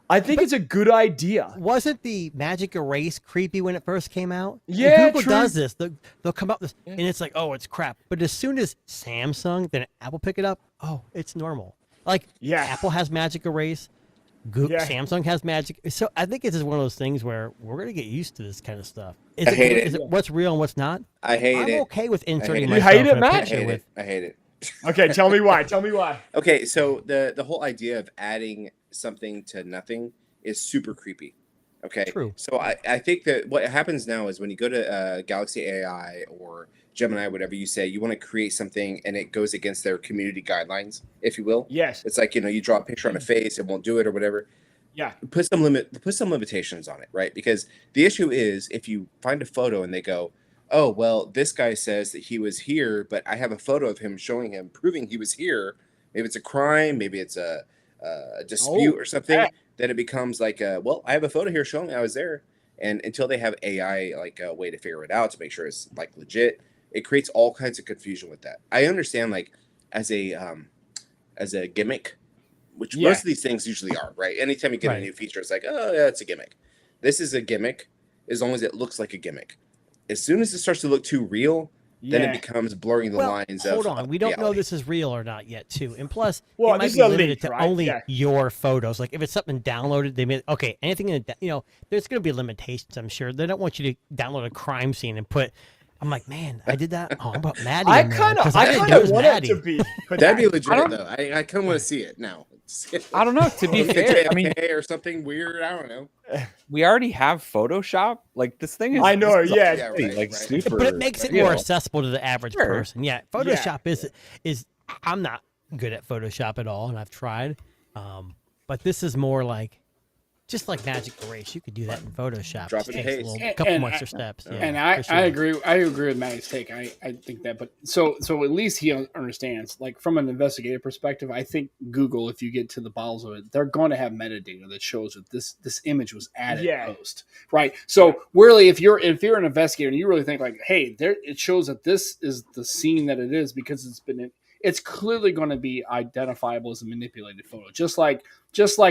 I think it's a good idea. Wasn't the Magic Erase creepy when it first came out? Yeah, Google true. does this. They'll come up with, and it's like, oh, it's crap. But as soon as Samsung, then Apple pick it up, oh, it's normal. Like, Apple has Magic Erase. Samsung has Magic. So I think it's just one of those things where we're going to get used to this kind of stuff. I hate it. Is it what's real and what's not? I hate it. I'm okay with inserting You myself hate it, in a Matt? picture I hate it. Okay, tell me why. Tell me why. Okay, so the whole idea of adding something to nothing is super creepy. Okay. True. So I think that what happens now is when you go to Galaxy AI or Gemini, whatever you say, you want to create something and it goes against their community guidelines, if you will. Yes. It's like, you draw a picture on a face, it won't do it or whatever. Yeah. Put some limitations on it, right? Because the issue is if you find a photo and they go, oh, well, this guy says that he was here, but I have a photo of him showing him proving he was here. Maybe it's a crime, maybe it's a dispute or something. Yeah. Then it becomes like, well, I have a photo here showing I was there. And until they have AI, like a way to figure it out to make sure it's like legit, it creates all kinds of confusion with that. I understand, like, as a gimmick, which most of these things usually are, right? Anytime you get a new feature, it's like, oh, yeah, it's a gimmick. This is a gimmick as long as it looks like a gimmick. As soon as it starts to look too real, then it becomes blurring the lines of. Hold on, we don't know this is real or not yet, too. And plus, well, it might this be is a limited leak, to right? only your photos. Like if it's something downloaded, they may anything in there's going to be limitations. I'm sure they don't want you to download a crime scene and put. I'm like, man, I did that. Oh, I'm about Maddie. I kind of want it to be. That'd be legit, though. I kind of want to see it now. I don't know. To be fair, I mean, or something weird. I don't know. We already have Photoshop. Like this thing is. I know. Right. Super. But it makes it more accessible to the average person. Yeah, Photoshop is. I'm not good at Photoshop at all, and I've tried. But this is more like. Just like Magic Erase, you could do that in Photoshop. Drop it in a couple extra steps. Yeah, and I agree. I agree with Maddie's take. I think that, but so at least he understands. Like from an investigative perspective, I think Google, if you get to the bowels of it, they're going to have metadata that shows that this image was added post, right? So really, if you're an investigator and you really think like, hey, it shows that this is the scene that it is because it's clearly going to be identifiable as a manipulated photo, just like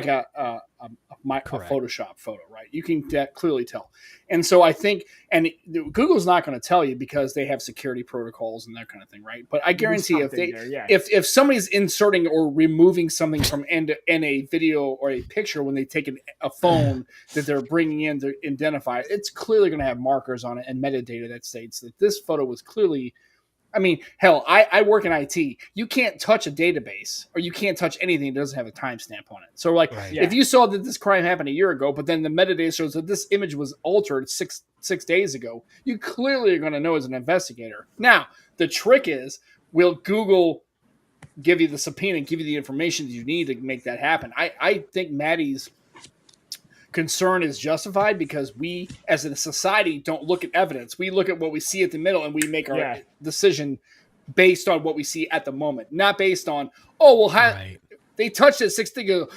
a Photoshop photo, right? You can clearly tell. And so I think, and Google's not going to tell you because they have security protocols and that kind of thing, right? But I guarantee if somebody's inserting or removing something from in a video or a picture when they take a phone that they're bringing in to identify, it's clearly going to have markers on it and metadata that states that this photo was clearly. I mean, hell, I work in IT. You can't touch a database or you can't touch anything that doesn't have a timestamp on it. So, like, if you saw that this crime happened a year ago, but then the metadata shows that this image was altered six days ago, you clearly are going to know as an investigator. Now, the trick is, will Google give you the subpoena and give you the information that you need to make that happen? I think Maddie's concern is justified because we as a society don't look at evidence. We look at what we see at the middle and we make our decision based on what we see at the moment, not based on they touched it 6 days ago.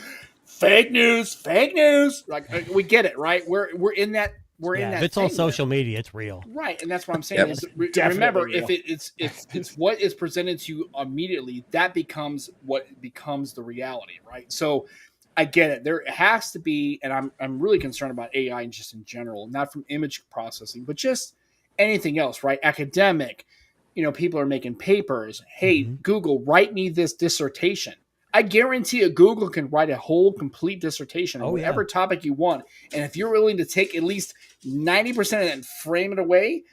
Fake news. Like we get it, right? We're in that in that. If it's on social media, it's real, right? And that's what I'm saying. Is remember, if it's what is presented to you immediately, that becomes what becomes the reality, right? So I get it. There has to be, and I'm really concerned about AI just in general, not from image processing, but just anything else, right? Academic, people are making papers. Hey, Google, write me this dissertation. I guarantee you Google can write a whole complete dissertation on whatever topic you want. And if you're willing to take at least 90% of it and frame it away,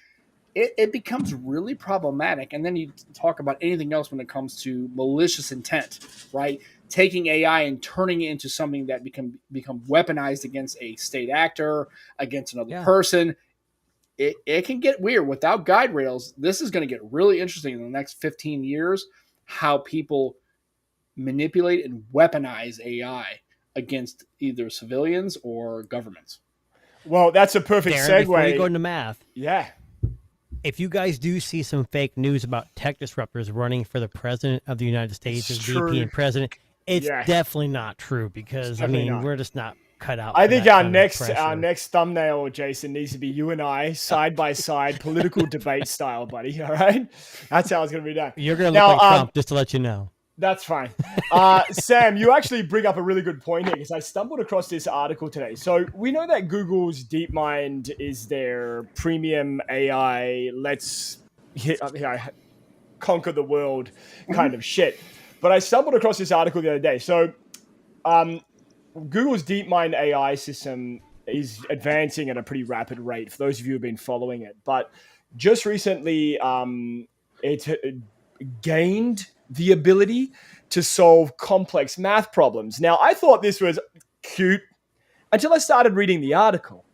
it becomes really problematic. And then you talk about anything else when it comes to malicious intent, right? Taking AI and turning it into something that become weaponized against a state actor, against another person. It can get weird. Without guide rails, this is going to get really interesting in the next 15 years, how people manipulate and weaponize AI against either civilians or governments. Well, that's a perfect segue. Before you go into math. Yeah. If you guys do see some fake news about tech disruptors running for the president of the United States as VP and president, it's definitely not true because, we're just not cut out. I think our next thumbnail, Jason, needs to be you and I side by side, political debate style, buddy. All right, that's how it's gonna be done. You're gonna look like Trump, just to let you know. That's fine. Sam, you actually bring up a really good point here because I stumbled across this article today. So we know that Google's DeepMind is their premium AI, let's conquer the world kind of shit. But I stumbled across this article the other day. So Google's DeepMind AI system is advancing at a pretty rapid rate for those of you who have been following it. But just recently, it gained the ability to solve complex math problems. Now, I thought this was cute until I started reading the article.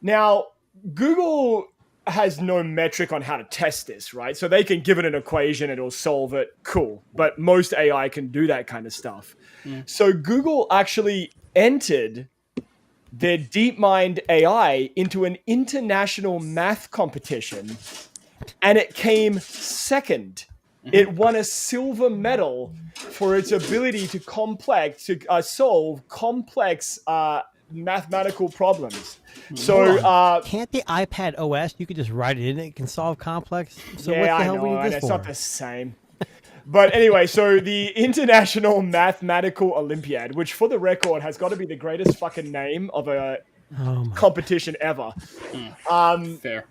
Now, Google has no metric on how to test this, right? So they can give it an equation, it'll solve it, cool. But most AI can do that kind of stuff. So Google actually entered their DeepMind AI into an international math competition, and it came second. It won a silver medal for its ability to solve complex mathematical problems. So can't the iPad OS, you could just write it in, it can solve complex? So yeah, what the I hell know, we need and this it's for? not the same. But anyway, so the International Mathematical Olympiad, which for the record has got to be the greatest fucking name of a competition ever. Fair.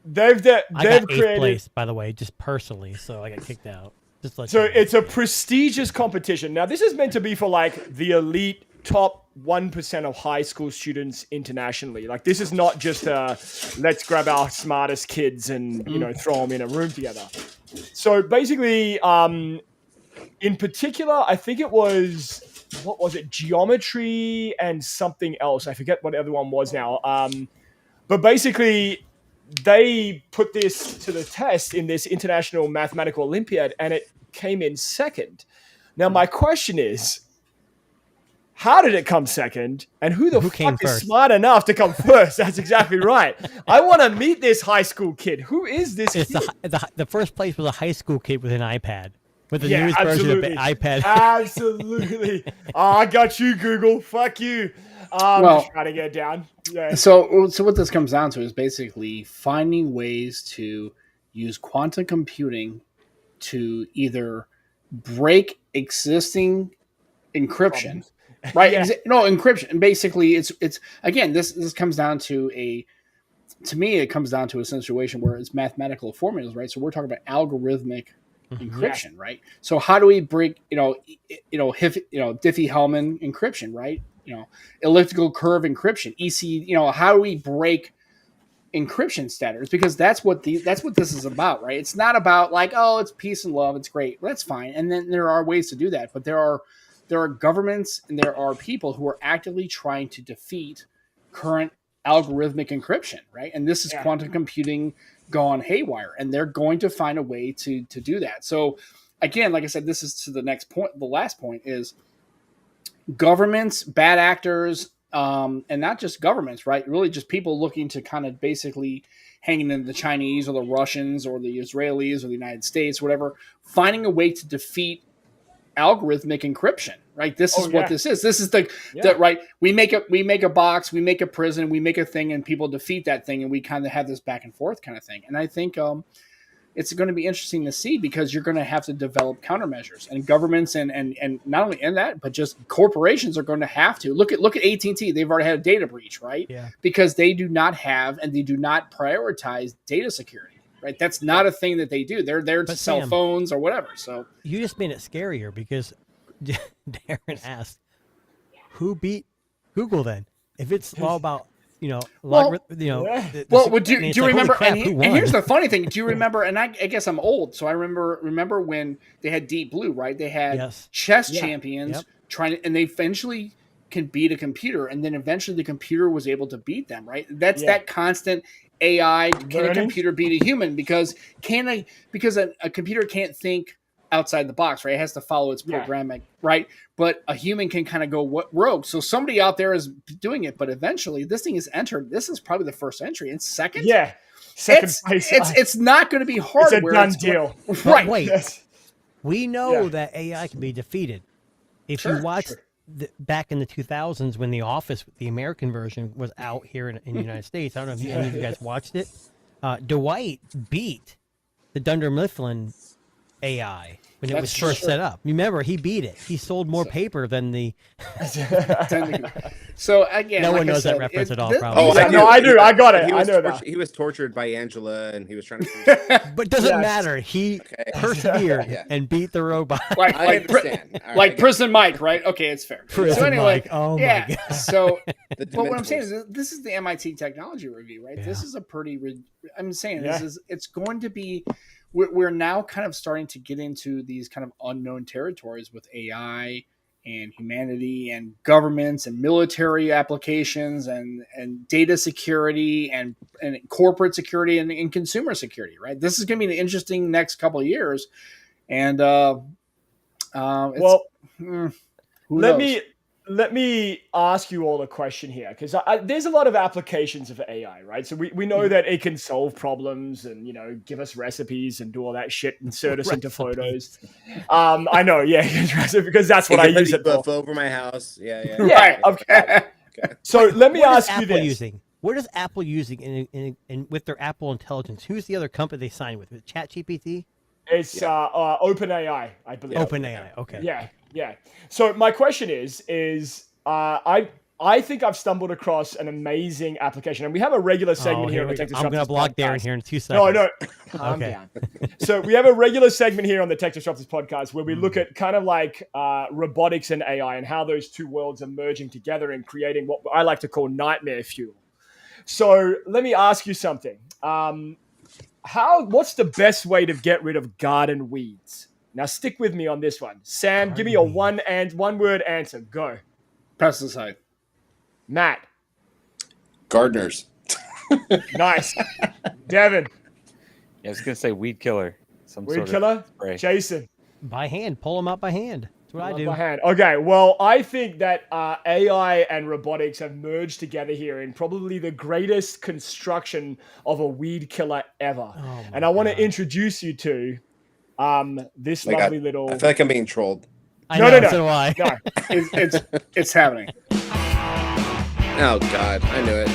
I got They've 8th created place, by the way, just personally, so I got kicked out. Just let So you know. it's a prestigious competition. Now, this is meant to be for like the elite top 1% of high school students internationally. Like, this is not just let's grab our smartest kids and, throw them in a room together. So basically, in particular, I think it was, what was it? Geometry and something else. I forget what the other one was now. But basically, they put this to the test in this International Mathematical Olympiad, and it came in second. Now, my question is, how did it come second? And who fuck is smart enough to come first? That's exactly right. I want to meet this high school kid. Who is this kid? The first place was a high school kid with an iPad. With the newest version of the iPad. Absolutely. I got you, Google. Fuck you. Just trying to get down. Yeah. So what this comes down to is basically finding ways to use quantum computing to either break existing encryption, right? Yeah. Encryption. And basically, it's again, this comes down to to me, it comes down to a situation where it's mathematical formulas, right? So we're talking about algorithmic encryption, right? So how do we break, Diffie-Hellman encryption, right? Elliptical curve encryption, EC, how do we break encryption standards? Because that's what this is about, right? It's not about like, oh, it's peace and love, it's great. Well, that's fine. And then there are ways to do that, but there are governments and there are people who are actively trying to defeat current algorithmic encryption, right? And this is quantum computing gone haywire, and they're going to find a way to do that. So again, like I said, this is to the next point. The last point is governments, bad actors, and not just governments, right? Really just people looking to kind of basically hanging in the Chinese or the Russians or the Israelis or the United States, whatever, finding a way to defeat algorithmic encryption, right? This is what this is. This is the right. We make a box, we make a prison, we make a thing, and people defeat that thing, and we kind of have this back and forth kind of thing. And I think it's going to be interesting to see, because you're going to have to develop countermeasures, and governments and not only in that, but just corporations are going to have to look at AT&T. They've already had a data breach, right? Yeah. Because they do not have and they do not prioritize data security. Right, that's not a thing that they do. They're there to sell phones or whatever. So you just made it scarier, because Darren asked, "Who beat Google then?" If it's all about do you remember? And here's the funny thing: do you remember? And I guess I'm old, so I remember when they had Deep Blue, right? They had chess champions trying to, and they eventually can beat a computer, and then eventually the computer was able to beat them, right? That's that constant AI. Can a computer beat a human? Because a computer can't think outside the box, right? It has to follow its programming, right? But a human can kind of go rogue. So somebody out there is doing it, but eventually this thing is entered. This is probably the first entry. And second, second place. It's not going to be hard. It's a done deal, right? Wait, we know that AI can be defeated. If you watch back in the 2000s when The Office, the American version, was out here in the United States. I don't know if any of you guys watched it. Dwight beat the Dunder Mifflin AI when it was first set up. Remember, he beat it. He sold more paper than the. So again, no like one knows that reference at all. Probably. I do. I got it. I know that. He was tortured by Angela, and he was trying to. But doesn't matter. He persevered and beat the robot. I understand. Like Prison Mike, right? Okay, it's fair. Prison so anyway, Mike. Oh my God. So, but what I'm saying is, this is the MIT Technology Review, right? Yeah. This is a pretty. I'm saying it's going to be. We're now kind of starting to get into these kind of unknown territories with AI and humanity and governments and military applications and data security and corporate security and consumer security, right? This is going to be an interesting next couple of years. And let me ask you all a question here, because there's a lot of applications of AI, right? So we know that it can solve problems and, you know, give us recipes and do all that shit, insert us into photos. I know, because that's what I use it for. Over my house, yeah. Right. Okay. So let me ask you this: what is Apple using in with their Apple Intelligence? Who's the other company they signed with? Is it ChatGPT? It's OpenAI, I believe. OpenAI. Okay. Yeah. So my question is I think I've stumbled across an amazing application, and we have a regular segment here on the Tech Disruptors. I'm going to block Darren here in 2 seconds. No, calm down. So we have a regular segment here on the Tech Disruptors podcast where we look at kind of like robotics and AI and how those two worlds are merging together and creating what I like to call nightmare fuel. So let me ask you something. What's the best way to get rid of garden weeds? Now stick with me on this one. Sam, give me a one-word answer. Go. Pesticide. Matt. Gardeners. Nice. Devin. Yeah, I was going to say weed killer. Weed killer? Jason. By hand. Pull them out by hand. That's what I do. By hand. Okay, well, I think that AI and robotics have merged together here in probably the greatest construction of a weed killer ever. And I want to introduce you to this lovely little. I feel like I'm being trolled. No. So do I. No. It's happening. Oh God, I knew it.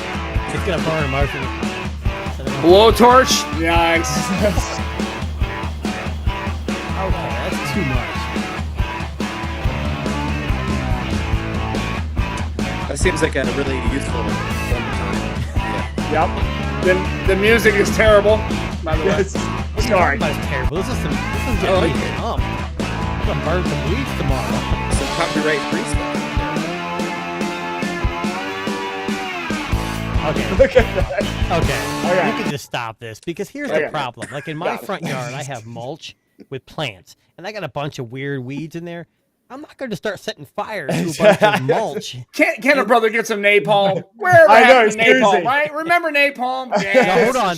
It's gonna burn, Martin. Blowtorch. Nice. Okay, that's too much. That seems like a really useful time. Yep. Then the music is terrible. By the way. Sorry. That's terrible. This is getting me pumped. I'm gonna burn some weeds tomorrow. So copyright free stuff. Okay. Look at that. Okay. You can just stop this because here's the problem. Like in my front yard, I have mulch with plants, and I got a bunch of weird weeds in there. I'm not going to start setting fire to a bunch of mulch. Can a brother get some napalm? Wherever happened to napalm, right? Remember napalm? Yeah, hold on.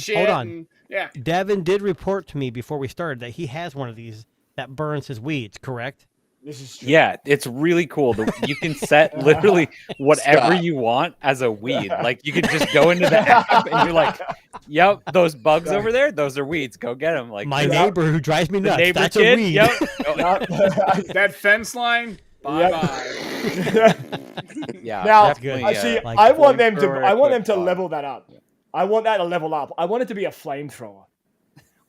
And, yeah. Devin did report to me before we started that he has one of these that burns his weeds, correct? This is true. Yeah, it's really cool. You can set literally whatever you want as a weed. Like you could just go into the app and you're like, "Yep, those bugs over there, those are weeds. Go get them." Like my neighbor who drives me nuts. That's kid, a weed. Yep. That fence line. Bye bye. Yeah. Now, definitely, I want them to level that up. I want that to level up. I want it to be a flamethrower.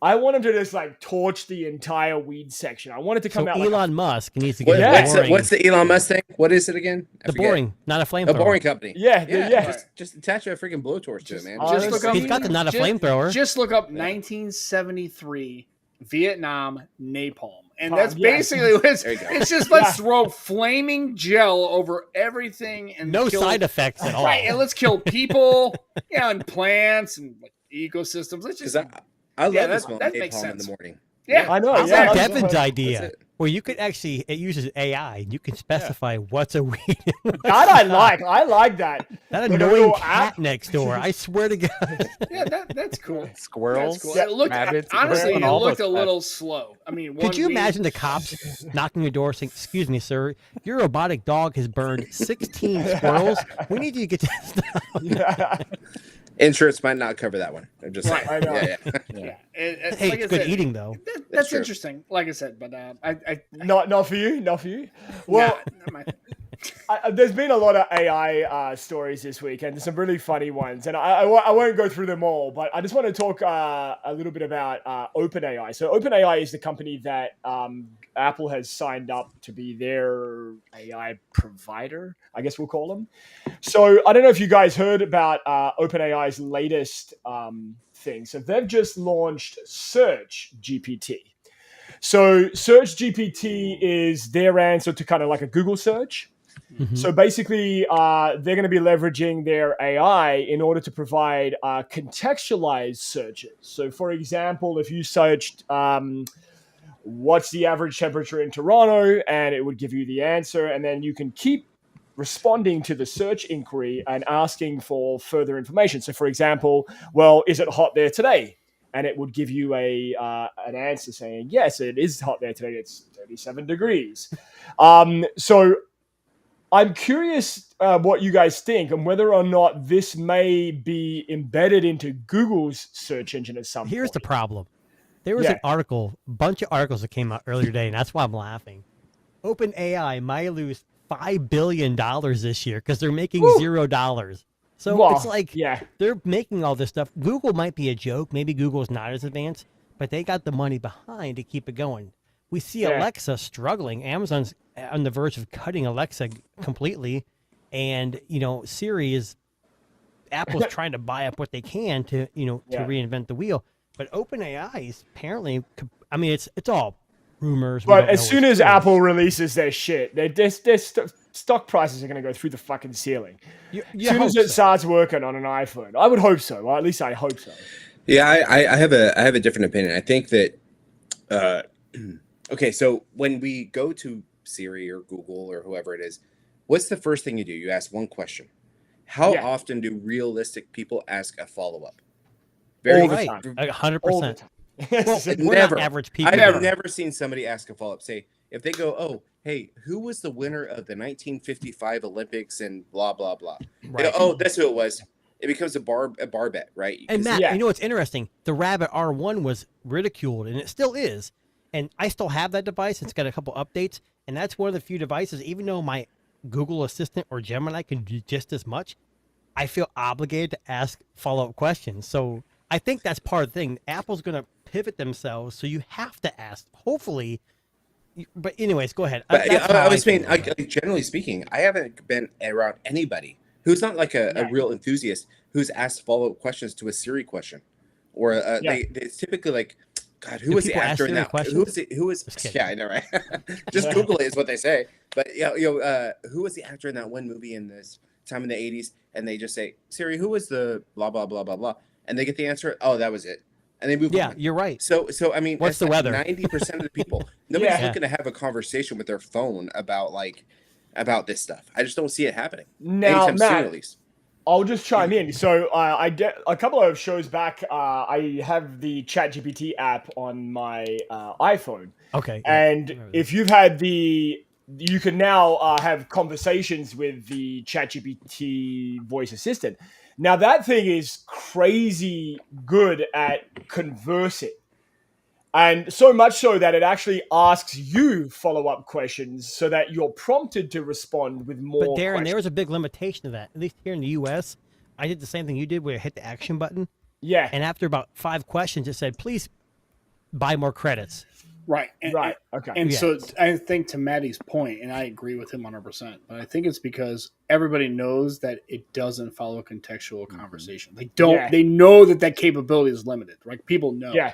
I want him to just like torch the entire weed section. I want it to come out. Elon Musk needs to get what's the Elon Musk thing? What is it again? The boring, not a flamethrower. A boring company. Yeah. Just attach a freaking blowtorch to it, man. He's got the not a flamethrower. Just look up 1973 Vietnam napalm. And that's basically what it's just let's throw flaming gel over everything and no side effects at all. Right, and let's kill people, and plants and like ecosystems. Let's just I love this that makes sense. In the morning. Yeah, I know. That's Devin's idea. Where you could actually, it uses AI, and you can specify what's a weed. That I like. I like that. That annoying cat next door. I swear to God. Yeah, that's cool. Squirrels. That's cool. It looked, honestly, it looked a little slow. I mean, could you imagine the cops knocking your door saying, "Excuse me, sir, your robotic dog has burned 16 squirrels. We need you to get this down." Insurance might not cover that one. I'm just saying. I know. Yeah. Hey, like it's good eating though. That's interesting. Like I said, but I not for you. Not for you. Well, There's been a lot of AI stories this week, and there's some really funny ones. And I won't go through them all, but I just want to talk a little bit about OpenAI. So OpenAI is the company that Apple has signed up to be their AI provider, I guess we'll call them. So I don't know if you guys heard about OpenAI's latest thing. So they've just launched Search GPT. So Search GPT is their answer to kind of like a Google search. Mm-hmm. So basically, they're going to be leveraging their AI in order to provide contextualized searches. So for example, if you searched what's the average temperature in Toronto, and it would give you the answer, and then you can keep responding to the search inquiry and asking for further information. So for example, well, is it hot there today? And it would give you an answer saying, yes, it is hot there today. It's 37 degrees. So I'm curious what you guys think and whether or not this may be embedded into Google's search engine at some point. Here's the problem. There was a bunch of articles that came out earlier today, and that's why I'm laughing. OpenAI might lose $5 billion this year because they're making $0. So it's like they're making all this stuff. Google might be a joke. Maybe Google's not as advanced, but they got the money behind to keep it going. We see Alexa struggling. Amazon's on the verge of cutting Alexa completely. And, Siri is Apple's trying to buy up what they can to, to reinvent the wheel. But OpenAI is apparently, it's all rumors. But as soon as Apple releases their shit, their stock prices are going to go through the fucking ceiling. As soon as it starts working on an iPhone, I would hope so. Or at least I hope so. Yeah, I have a different opinion. I think that okay, so when we go to Siri or Google or whoever it is, what's the first thing you do? You ask one question. How often do realistic people ask a follow-up? Very right. 100%. Well, never. Average people. I've never seen somebody ask a follow-up. Say, if they go, oh, hey, who was the winner of the 1955 Olympics and blah, blah, blah. Right. Go, oh, that's who it was. It becomes a bar bet, right? And Matt, you know what's interesting? The Rabbit R1 was ridiculed, and it still is. And I still have that device. It's got a couple updates, and that's one of the few devices, even though my Google Assistant or Gemini can do just as much, I feel obligated to ask follow-up questions. So I think that's part of the thing. Apple's going to pivot themselves, so you have to ask. Hopefully, but anyways, go ahead. I was saying, generally speaking, I haven't been around anybody who's not like a real enthusiast who's asked follow-up questions to a Siri question, or it's typically like, God, who was the actor in that? Who was? Yeah, I know, right? Just Google it is what they say. But who was the actor in that one movie in this time in the 80s? And they just say, Siri, who was the blah blah blah blah blah, and they get the answer. Oh, that was it, and they move on. Yeah, you're right. So I mean, what's the weather? 90% of the people, nobody's looking to have a conversation with their phone about this stuff. I just don't see it happening. Now, anytime soon, at least. I'll just chime in. So I get a couple of shows back. I have the ChatGPT app on my iPhone. Okay. And if you've had you can now have conversations with the ChatGPT voice assistant. Now that thing is crazy good at conversing. And so much so that it actually asks you follow-up questions so that you're prompted to respond with more But Darren, questions. there was a big limitation to that. At least here in the U.S., I did the same thing you did where I hit the action button. Yeah. And after about 5 questions, it said, please buy more credits. Right. Okay. And so I think to Maddie's point, and I agree with him 100%, but I think it's because everybody knows that it doesn't follow contextual conversation. They don't. Yeah. They know that capability is limited. Right? People know. Yeah.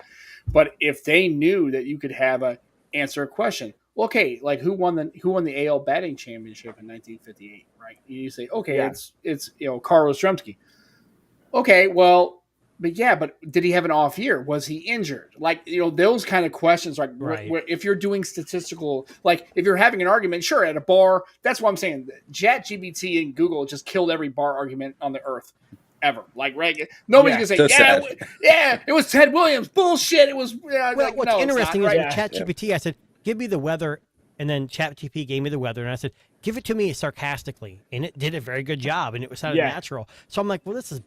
But if they knew that you could have answer a question, well, okay, like who won the AL batting championship in 1958, right? You say, okay, it's Carl Yastrzemski. Okay, well, but did he have an off year? Was he injured? Like, those kind of questions, like where if you're doing statistical, like if you're having an argument, sure, at a bar, that's what I'm saying. ChatGPT and Google just killed every bar argument on the earth. Ever. Like, right? Nobody's going to say, it was Ted Williams. Bullshit. It was. What's interesting is with ChatGPT, I said, give me the weather. And then ChatGPT gave me the weather. And I said, give it to me sarcastically. And it did a very good job. And it sounded natural. So I'm like, well, this is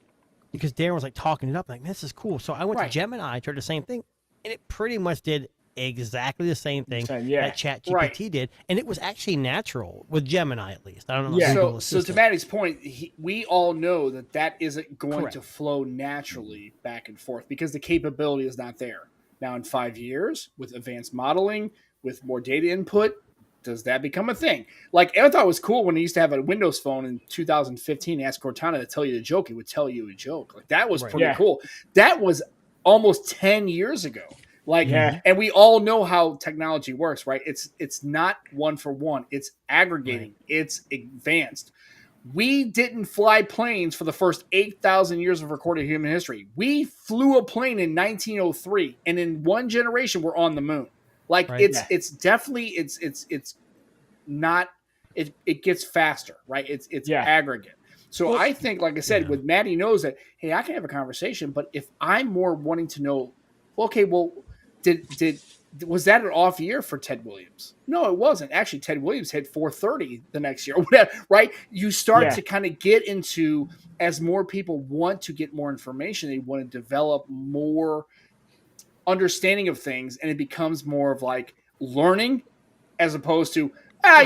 because Darren was like talking it up. Like, this is cool. So I went to Gemini, tried the same thing. And it pretty much did exactly the same thing that ChatGPT did, and it was actually natural with Gemini, at least. I don't know. Yeah. So to Maddie's point, we all know that isn't going to flow naturally back and forth because the capability is not there. Now, in 5 years, with advanced modeling, with more data input, does that become a thing? Like, I thought it was cool when they used to have a Windows phone in 2015, ask Cortana to tell you the joke. It would tell you a joke. Like, that was pretty cool. That was almost 10 years ago. Like, and we all know how technology works, right? It's not one for one. It's aggregating. It's advanced. We didn't fly planes for the first 8,000 years of recorded human history. We flew a plane in 1903, and in one generation, we're on the moon. Like it's definitely it's not it gets faster, right? It's aggregate. So I think, like I said, with Maddie knows that, hey, I can have a conversation, but if I'm more wanting to know, was that an off year for Ted Williams? No, it wasn't. Actually, Ted Williams hit 430 the next year, right? You start to kind of get into, as more people want to get more information, they want to develop more understanding of things, and it becomes more of like learning as opposed to,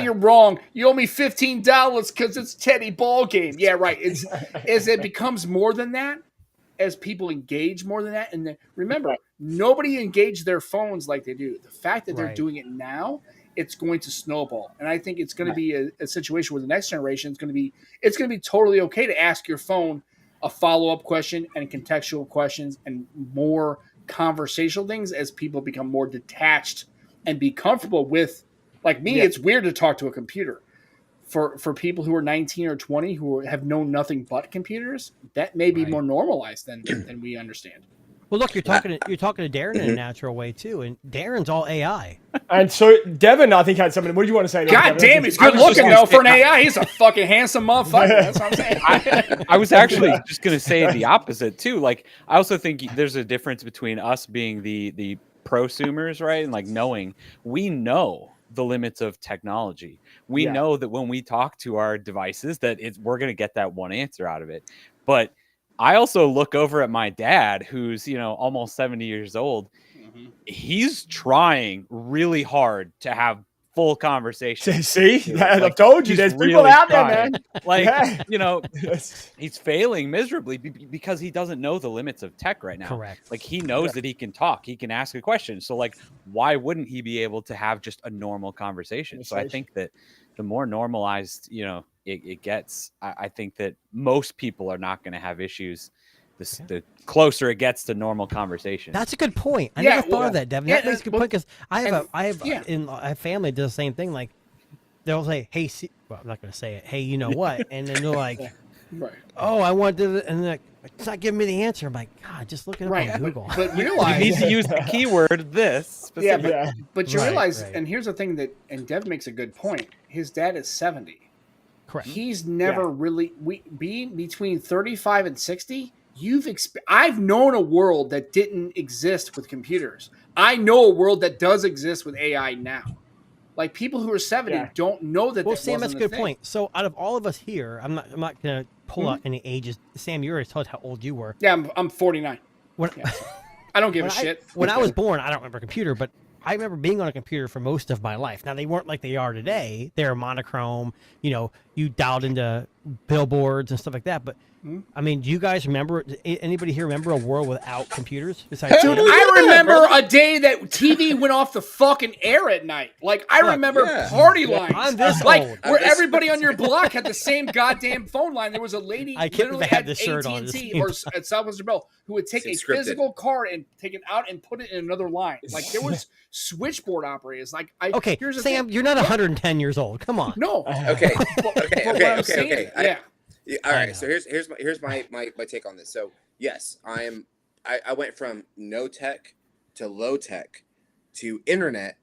you're wrong. You owe me $15 because it's Teddy ball game. Yeah, right. It's as it becomes more than that, as people engage more than that. And remember, nobody engaged their phones like they do. The fact that they're doing it now, it's going to snowball. And I think it's going to be a situation where the next generation is going to be totally okay to ask your phone a follow-up question and contextual questions and more conversational things as people become more detached and be comfortable with, like me, it's weird to talk to a computer. For people who are 19 or 20 who have known nothing but computers, that may be more normalized than we understand. Well, look, you're talking to Darren in a natural way too, and Darren's all AI. And so Devin, I think, had something. What do you want to say? God damn, he's good looking though for an AI. He's a fucking handsome motherfucker. That's what I'm saying. I was actually just going to say the opposite too. Like, I also think there's a difference between us being the prosumers, right, and like knowing we know the limits of technology. We know that when we talk to our devices that we're going to get that one answer out of it. But I also look over at my dad, who's, almost 70 years old. Mm-hmm. He's trying really hard to have full conversation. See, I've told you, there's people out there, man. Like, he's failing miserably because he doesn't know the limits of tech right now. Correct. Like, he knows that he can talk, he can ask a question. So, like, why wouldn't he be able to have just a normal conversation? So I think that the more normalized, it gets, I think that most people are not going to have issues. The closer it gets to normal conversation. That's a good point. I never thought of that, Devin. That makes a good point, because I have family that does the same thing. Like, they'll say, "Hey, I'm not going to say it. Hey, you know what?" And then they're like, "Oh, I want to," and they're like, "It's not giving me the answer." I'm like, "God, just look it up on Google." But realize you need to use the keyword this. But you realize, and here's the thing and Dev makes a good point. His dad is 70. Correct. He's never really being between 35 and 60. I've known a world that didn't exist with computers. I know a world that does exist with AI now. Like, people who are 70 don't know that. Well, Sam, that's a good point. So, out of all of us here, I'm not going to pull out any ages. Sam, you already told how old you were. Yeah, I'm 49. I don't give a shit. When I was born, I don't remember a computer, but I remember being on a computer for most of my life. Now, they weren't like they are today. They were monochrome. You dialed into billboards and stuff like that. But I mean, do you guys remember? Anybody here remember a world without computers? Dude, I remember a day that TV went off the fucking air at night. Like, I remember party lines. I'm this old. Where everybody on your block had the same goddamn phone line. There was a lady literally had the shirt AT&T or at Southwestern Bell who would take a physical card and take it out and put it in another line. Like, there was switchboard operators. Like, here's the Sam, thing. you're not 110 years old. Come on. No. Okay. Yeah. All right. So here's my take on this. So yes, I went from no tech to low tech to internet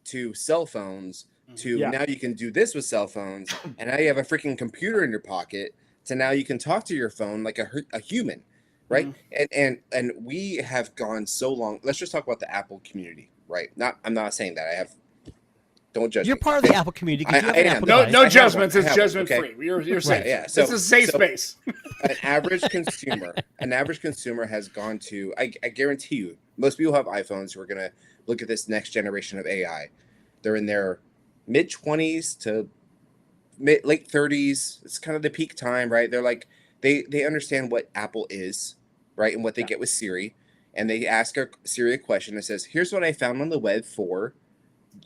to cell phones to now you can do this with cell phones, and now you have a freaking computer in your pocket. To now you can talk to your phone like a human, right? And we have gone so long. Let's just talk about the Apple community, right? I'm not saying that. I have Don't judge. You're me. part of the Apple community. I am. No judgments. It's one, judgment okay? free. You're safe. Yeah. This is a safe space. An average consumer has gone to. I guarantee you, most people have iPhones who are gonna look at this next generation of AI. They're in their mid 20s to late 30s. It's kind of the peak time, right? They're like they understand what Apple is, right, and what they get with Siri, and they ask Siri a question that says, "Here's what I found on the web for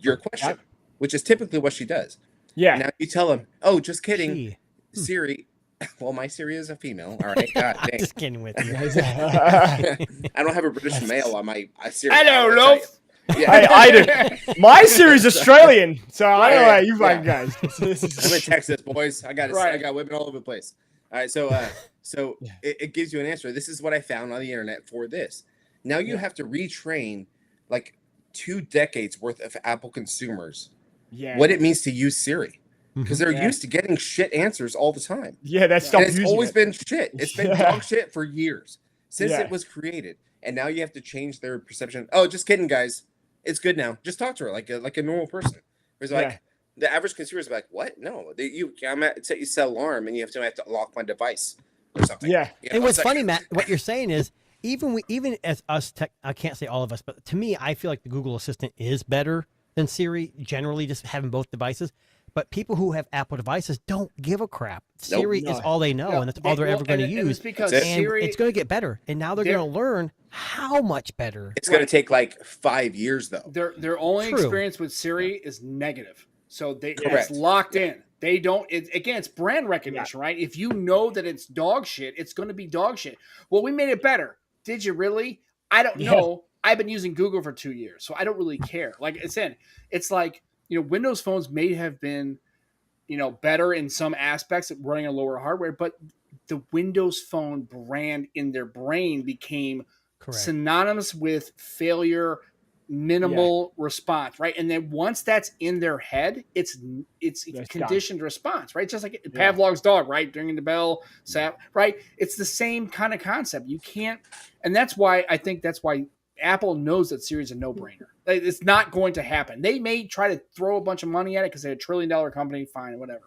your question," which is typically what she does. Yeah. Now you tell them, "Oh, just kidding, Siri." Well, my Siri is a female. All right, God dang. I'm just kidding with you. I don't have a British male on my Siri. I don't know. Yeah. I do. My Siri's Australian, so I don't know how you fucking guys. I'm in Texas, boys. I got Right. I got women all over the place. All right, so it gives you an answer. This is what I found on the internet for this. Now you have to retrain like 2 decades worth of Apple consumers what it means to use Siri, because they're used to getting shit answers all the time. Yeah, that's stopped It's using always it. been shit. It's been dog shit for years since it was created, and now you have to change their perception. Oh, just kidding, guys. It's good now. Just talk to her like a normal person. It's like the average consumer is like, what? No, I'm at you set alarm and you have to lock my device or something. Yeah. You know, And what's it's like- funny, Matt, what you're saying is even as us tech, I can't say all of us, but to me, I feel like the Google Assistant is better than Siri. Generally, just having both devices. But people who have Apple devices don't give a crap. Siri is all they know, and that's all they're ever going to use. And it's because That's it. And Siri, it's going to get better, and now they're going to learn how much better. It's going to take like 5 years though. their only True. experience with Siri is negative. So it's Correct. locked in. They don't. Again, it's brand recognition, right? If you know that it's dog shit, it's going to be dog shit. Well, we made it better. Did you really? I don't know. I've been using Google for 2 years, so I don't really care. Like it's like, Windows phones may have been, better in some aspects at running a lower hardware, but the Windows Phone brand in their brain became synonymous with failure, minimal response, right? And then once that's in their head, it's conditioned response, right? Just like Pavlov's dog, right? Ringing the bell, right? It's the same kind of concept. You can't, and that's why Apple knows that Siri is a no-brainer. It's not going to happen. They may try to throw a bunch of money at it because they're $1 trillion company, fine, whatever.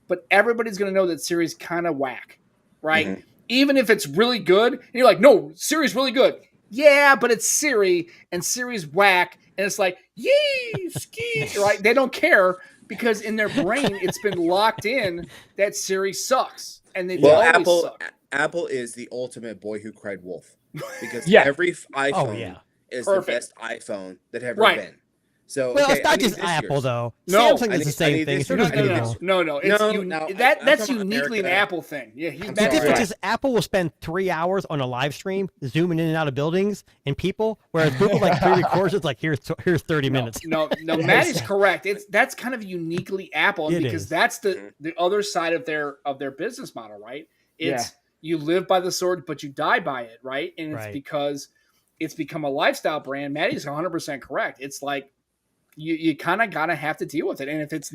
But everybody's going to know that Siri's kind of whack, right? Mm-hmm. Even if it's really good, and you're like, no, Siri's really good. Yeah, but it's Siri, and Siri's whack, and it's like, yee, ski, right? They don't care because in their brain, it's been locked in that Siri sucks, and they always suck. Apple is the ultimate boy who cried wolf, because every iPhone is the best iPhone that ever been. So it's not just Apple though. No, Samsung is the same thing. No. That's uniquely an Apple thing. Yeah, the difference is Apple will spend 3 hours on a live stream zooming in and out of buildings and people, whereas Google like pre-records it's like here's 30 minutes. No, Matt is correct. That's kind of uniquely Apple, because that's the other side of their business model, right? It's you live by the sword, but you die by it, right? And it's because it's become a lifestyle brand. Maddie's 100% correct. It's like you kind of gotta have to deal with it, and if it's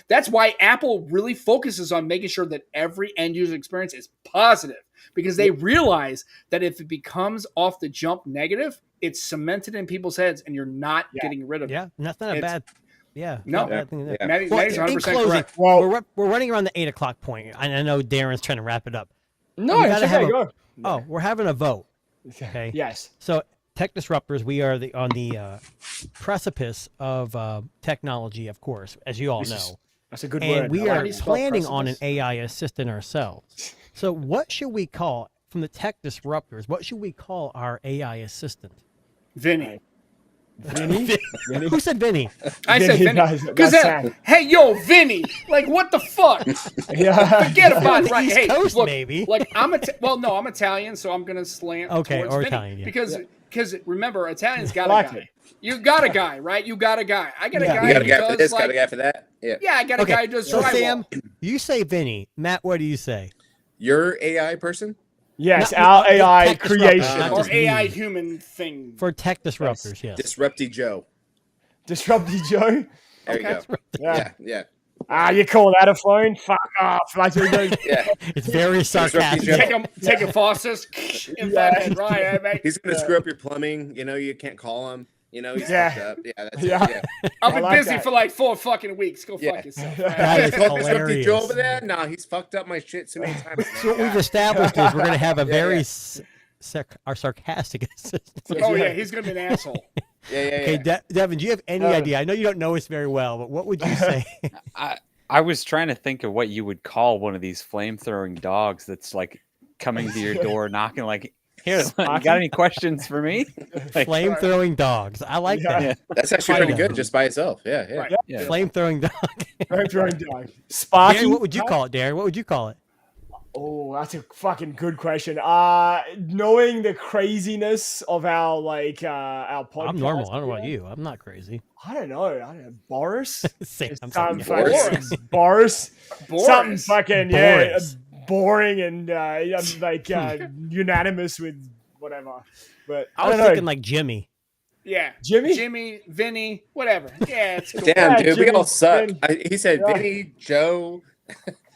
that's why Apple really focuses on making sure that every end user experience is positive, because they realize that if it becomes off the jump negative, it's cemented in people's heads, and you're not getting rid of it. Yeah, and that's not a bad. Yeah, no. Maddie's 100% correct. Well, we're running around the 8 o'clock point. I know Darren's trying to wrap it up. No, it's okay. Go. Oh, we're having a vote. Okay. Yes. So, Tech Disruptors, we are on the precipice of technology, of course, as you all know. That's a good word. And we are you spell planning on an precipice? AI assistant ourselves. So, what should we call, from the Tech Disruptors, what should we call our AI assistant? Vinny. Vinny? Who said Vinny? I said Vinny. Because hey, yo, Vinny, like what the fuck? Forget about it. Right? East Hey, Coast, look, maybe. like I'm I'm Italian, so I'm gonna slant. Okay, towards or Vinny, Italian, yeah. because remember, Italians got a guy. You got a guy, right? You got a guy. I got a guy. You got a guy who for does, this, like, got a guy for that. Yeah. Yeah, I got a guy who does so drywall. Sam, you say Vinny. Matt, what do you say? Your AI person? Yes, Not- our AI Tech Disruptors, creation. not or just AI me. human thing. For Tech Disruptors, yes. Disrupty Joe. Disrupty Joe. There you go. Yeah. Yeah. You call that a phone? Fuck off. Like, Yeah. It's very sarcastic. Take a faucet in that head, right? He's gonna screw up your plumbing. You can't call him. You know, he's fucked up. Yeah, that's Yeah. it. Yeah. I've been like busy that. for like 4 fucking weeks. Go Yeah. fuck yourself. That is Focus Rookie hilarious. Joe over there? Nah, he's fucked up my shit so many times. So what we've established is we're going to have a very yeah. our sarcastic assistant. Oh yeah, he's gonna be an asshole. Yeah. Okay, Devin, do you have any idea? I know you don't know us very well, but what would you say? I was trying to think of what you would call one of these flame-throwing dogs that's like coming to your door, knocking like, here, you got any questions for me? Like, Flame-throwing dogs. I like that. yeah. That's actually pretty good just by itself. Yeah. Right. Yeah. Flame-throwing dog. Throwing dog. Sparky. Darren, what would you call it, Darren? What would you call it? Oh, that's a fucking good question. Knowing the craziness of our podcast. I'm normal. I don't know about you. I'm not crazy. I don't know. Boris. Same. I'm Something sorry. fucking- Boris. Something fucking Boris. boring and unanimous with whatever. But I was don't know. thinking like Jimmy. Yeah. Jimmy? Vinny, whatever. Yeah, it's cool. Damn, dude, we Jimmy, all suck. Vin. He said Yeah. Vinny, Joe.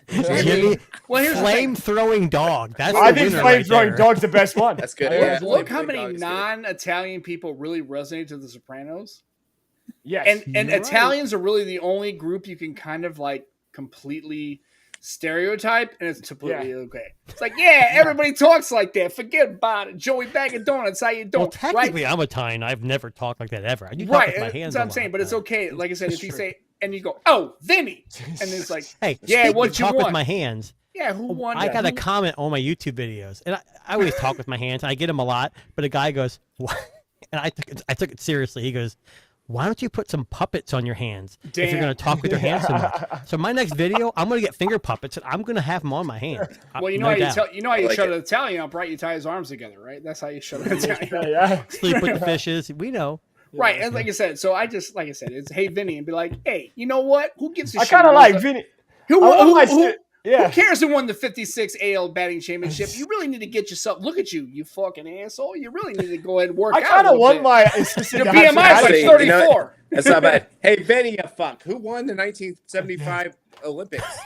Jimmy. Well, here's the thing. Flame-throwing dog. That's I the think winner flame right throwing there. dog's the best one. That's good. Yeah. Yeah, Look how Flame many Dog is good. non-Italian people really resonate to The Sopranos. Yes. And You're Italians are really the only group you can kind of like completely stereotype, and it's completely okay. It's like, yeah, everybody talks like that. Forget about it. Joey Bag of Donuts, how you doing? Well, technically, I'm Italian. I've never talked like that ever. I do talk Right, with my that's hands. what a I'm saying, lot, but it's okay. Like I said, if you say, and you go, oh, Vinny, and it's like, Hey, yeah, speaking what of you talk want? with my hands. Yeah, who won? I got a Who- comment on my YouTube videos, and I always talk with my hands. And I get them a lot, but a guy goes, "What?" And I took it seriously. He goes, "Why don't you put some puppets on your hands if you're Damn. going to talk with your hands so much?" So my next video, I'm going to get finger puppets, and I'm going to have them on my hands. Well, you know how you tell, you know how you shut an Italian up, right? You tie his arms together, right? That's how you shut an Italian. Yeah. Sleep with the fishes. We know. Right, and like I said, so I just like I said, it's hey Vinny, and be like, hey, you know what? Who gives a I shit? kind of who like won the- Vinny. Who, I love who, my who, shit. Yeah. who cares who won the 56 AL batting championship? You really need to get yourself. Look at you, you fucking asshole. You really need to go ahead and work I out. kind a of little want bit. my assistant Your to have BMI is some like Actually, 34. you know, that's not bad. Hey, Vinny, you fuck. Who won the 1975 Olympics?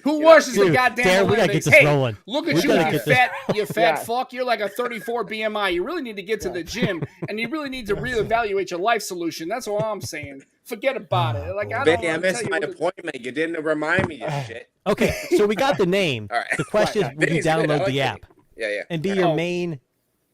Who washes the Dude, goddamn Darren, we gotta Olympics? get this Hey, rolling. look We at you, gotta you get this- fat Yeah. fuck. You're like a 34 BMI. You really need to get to the gym, and you really need to reevaluate your life solution. That's all I'm saying. Forget about it. Like I don't Vinny, I wanna tell missed you my what to- appointment. You didn't remind me of shit. Okay, so we got the name. All right. The question is, Right. would you Vinny's good. I download like the Vinny. app Yeah. and be your Oh. main?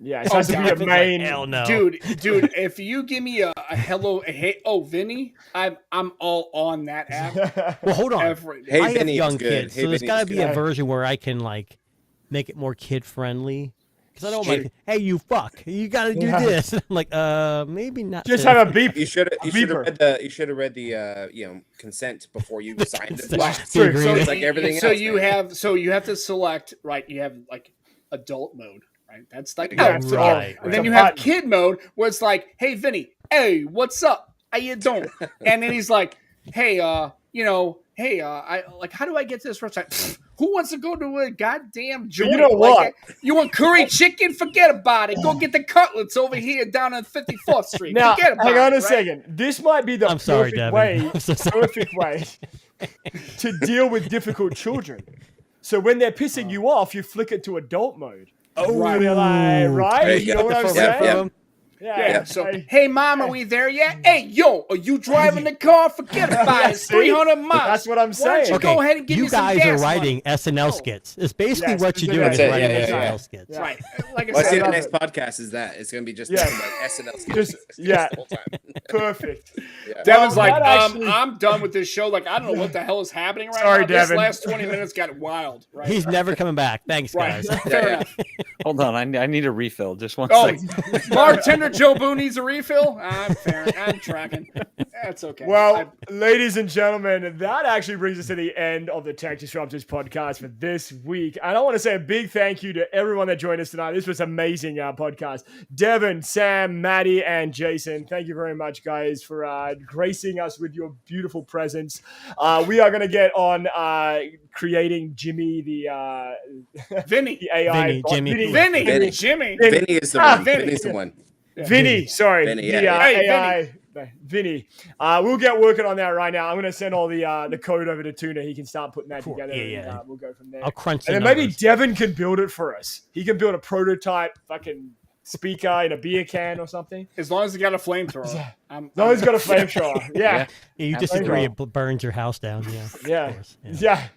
Yeah, it has to be a Devin's like, main. hell no. Dude, if you give me a hello, a hey, oh Vinny, I'm all on that app. Well, hold on. Every day. Hey, I have Vinny is young good. kids, Hey, so there's Vinny got to is be good. a version where I can like make it more kid friendly. Because I don't Hey. like, hey, you fuck, you got to do Yeah. this. I'm like, maybe not. Just today. have a beep. You should Beeper. have read the consent before you signed it. Wow. True. Agreement. So, It's like everything so else, you man. have to select, right? You have like adult mode, right? That's like Yeah, oh, right, and then right. you have kid mode where it's like, hey Vinny, hey, what's up? How you doing? And then he's like, hey, I like, how do I get to this restaurant? Pfft, who wants to go to a goddamn joint? know Like, what? you want curry chicken? Forget about it. Go get the cutlets over here down on 54th Street. Now, Forget about hang on it, a right? second. This might be the I'm sorry, perfect Devin. way. I'm so sorry. Perfect way to deal with difficult children. So when they're pissing you off, you flick it to adult mode. Oh, Right, right? There You you know go. what I'm From- saying? yeah. Yeah. So, hey. hey, mom, are we there yet? Hey, yo, are you driving the car? Forget about it. It's See? 300 miles. That's what I'm Why don't saying. you Okay, go ahead and give you me some guys gas are writing money? SNL skits. It's basically Yes, what you're doing. that's Is it, writing yeah, SNL yeah. skits. Yeah. Right. Like I Well, I see said, love the next it. podcast is that it's going to be just Yeah. nothing but SNL skits. Just yeah, the whole time. perfect. Devin's Well, like, that actually- I'm done with this show. Like, I don't know what the hell is happening right Sorry, now. Devin. This last 20 minutes got wild. Right. He's never coming back. Thanks, right. guys. Fair Yeah. enough. Hold on, I need a refill. Just one Oh, second. bartender Joe Boo needs a refill. I'm fair. I'm tracking. That's okay. Well, ladies and gentlemen, that actually brings us to the end of the Tech Disruptors podcast for this week. And I want to say a big thank you to everyone that joined us tonight. This was an amazing podcast. Devin, Sam, Maddie, and Jason, thank you very much, guys, for gracing us with your beautiful presence. We are going to get on creating Jimmy, the Vinny. the AI. Vinny, bot. Jimmy. Vinny. Vinny. Jimmy. Vinny is the Ah, one. Vinny. Vinny's the one. Vinny, sorry. Vinny, the yeah. Hey, AI. Vinny. We'll get working on that right now. I'm going to send all the code over to Tuna. He can start putting that Cool. together. Yeah, And, yeah. we'll go from there. I'll crunch the And then maybe numbers. Devin can build it for us. He can build a prototype fucking speaker in a beer can or something. As long as it got a flamethrower. As long as it's got a flamethrower. Yeah. You disagree, it burns your house down. Yeah. Yeah.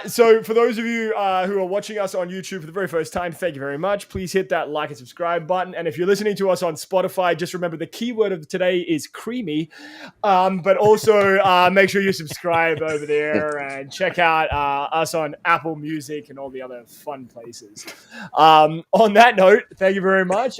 So for those of you who are watching us on YouTube for the very first time, thank you very much. Please hit that like and subscribe button. And if you're listening to us on Spotify, just remember the keyword of today is creamy. But also make sure you subscribe over there and check out us on Apple Music and all the other fun places. On that note, thank you very much.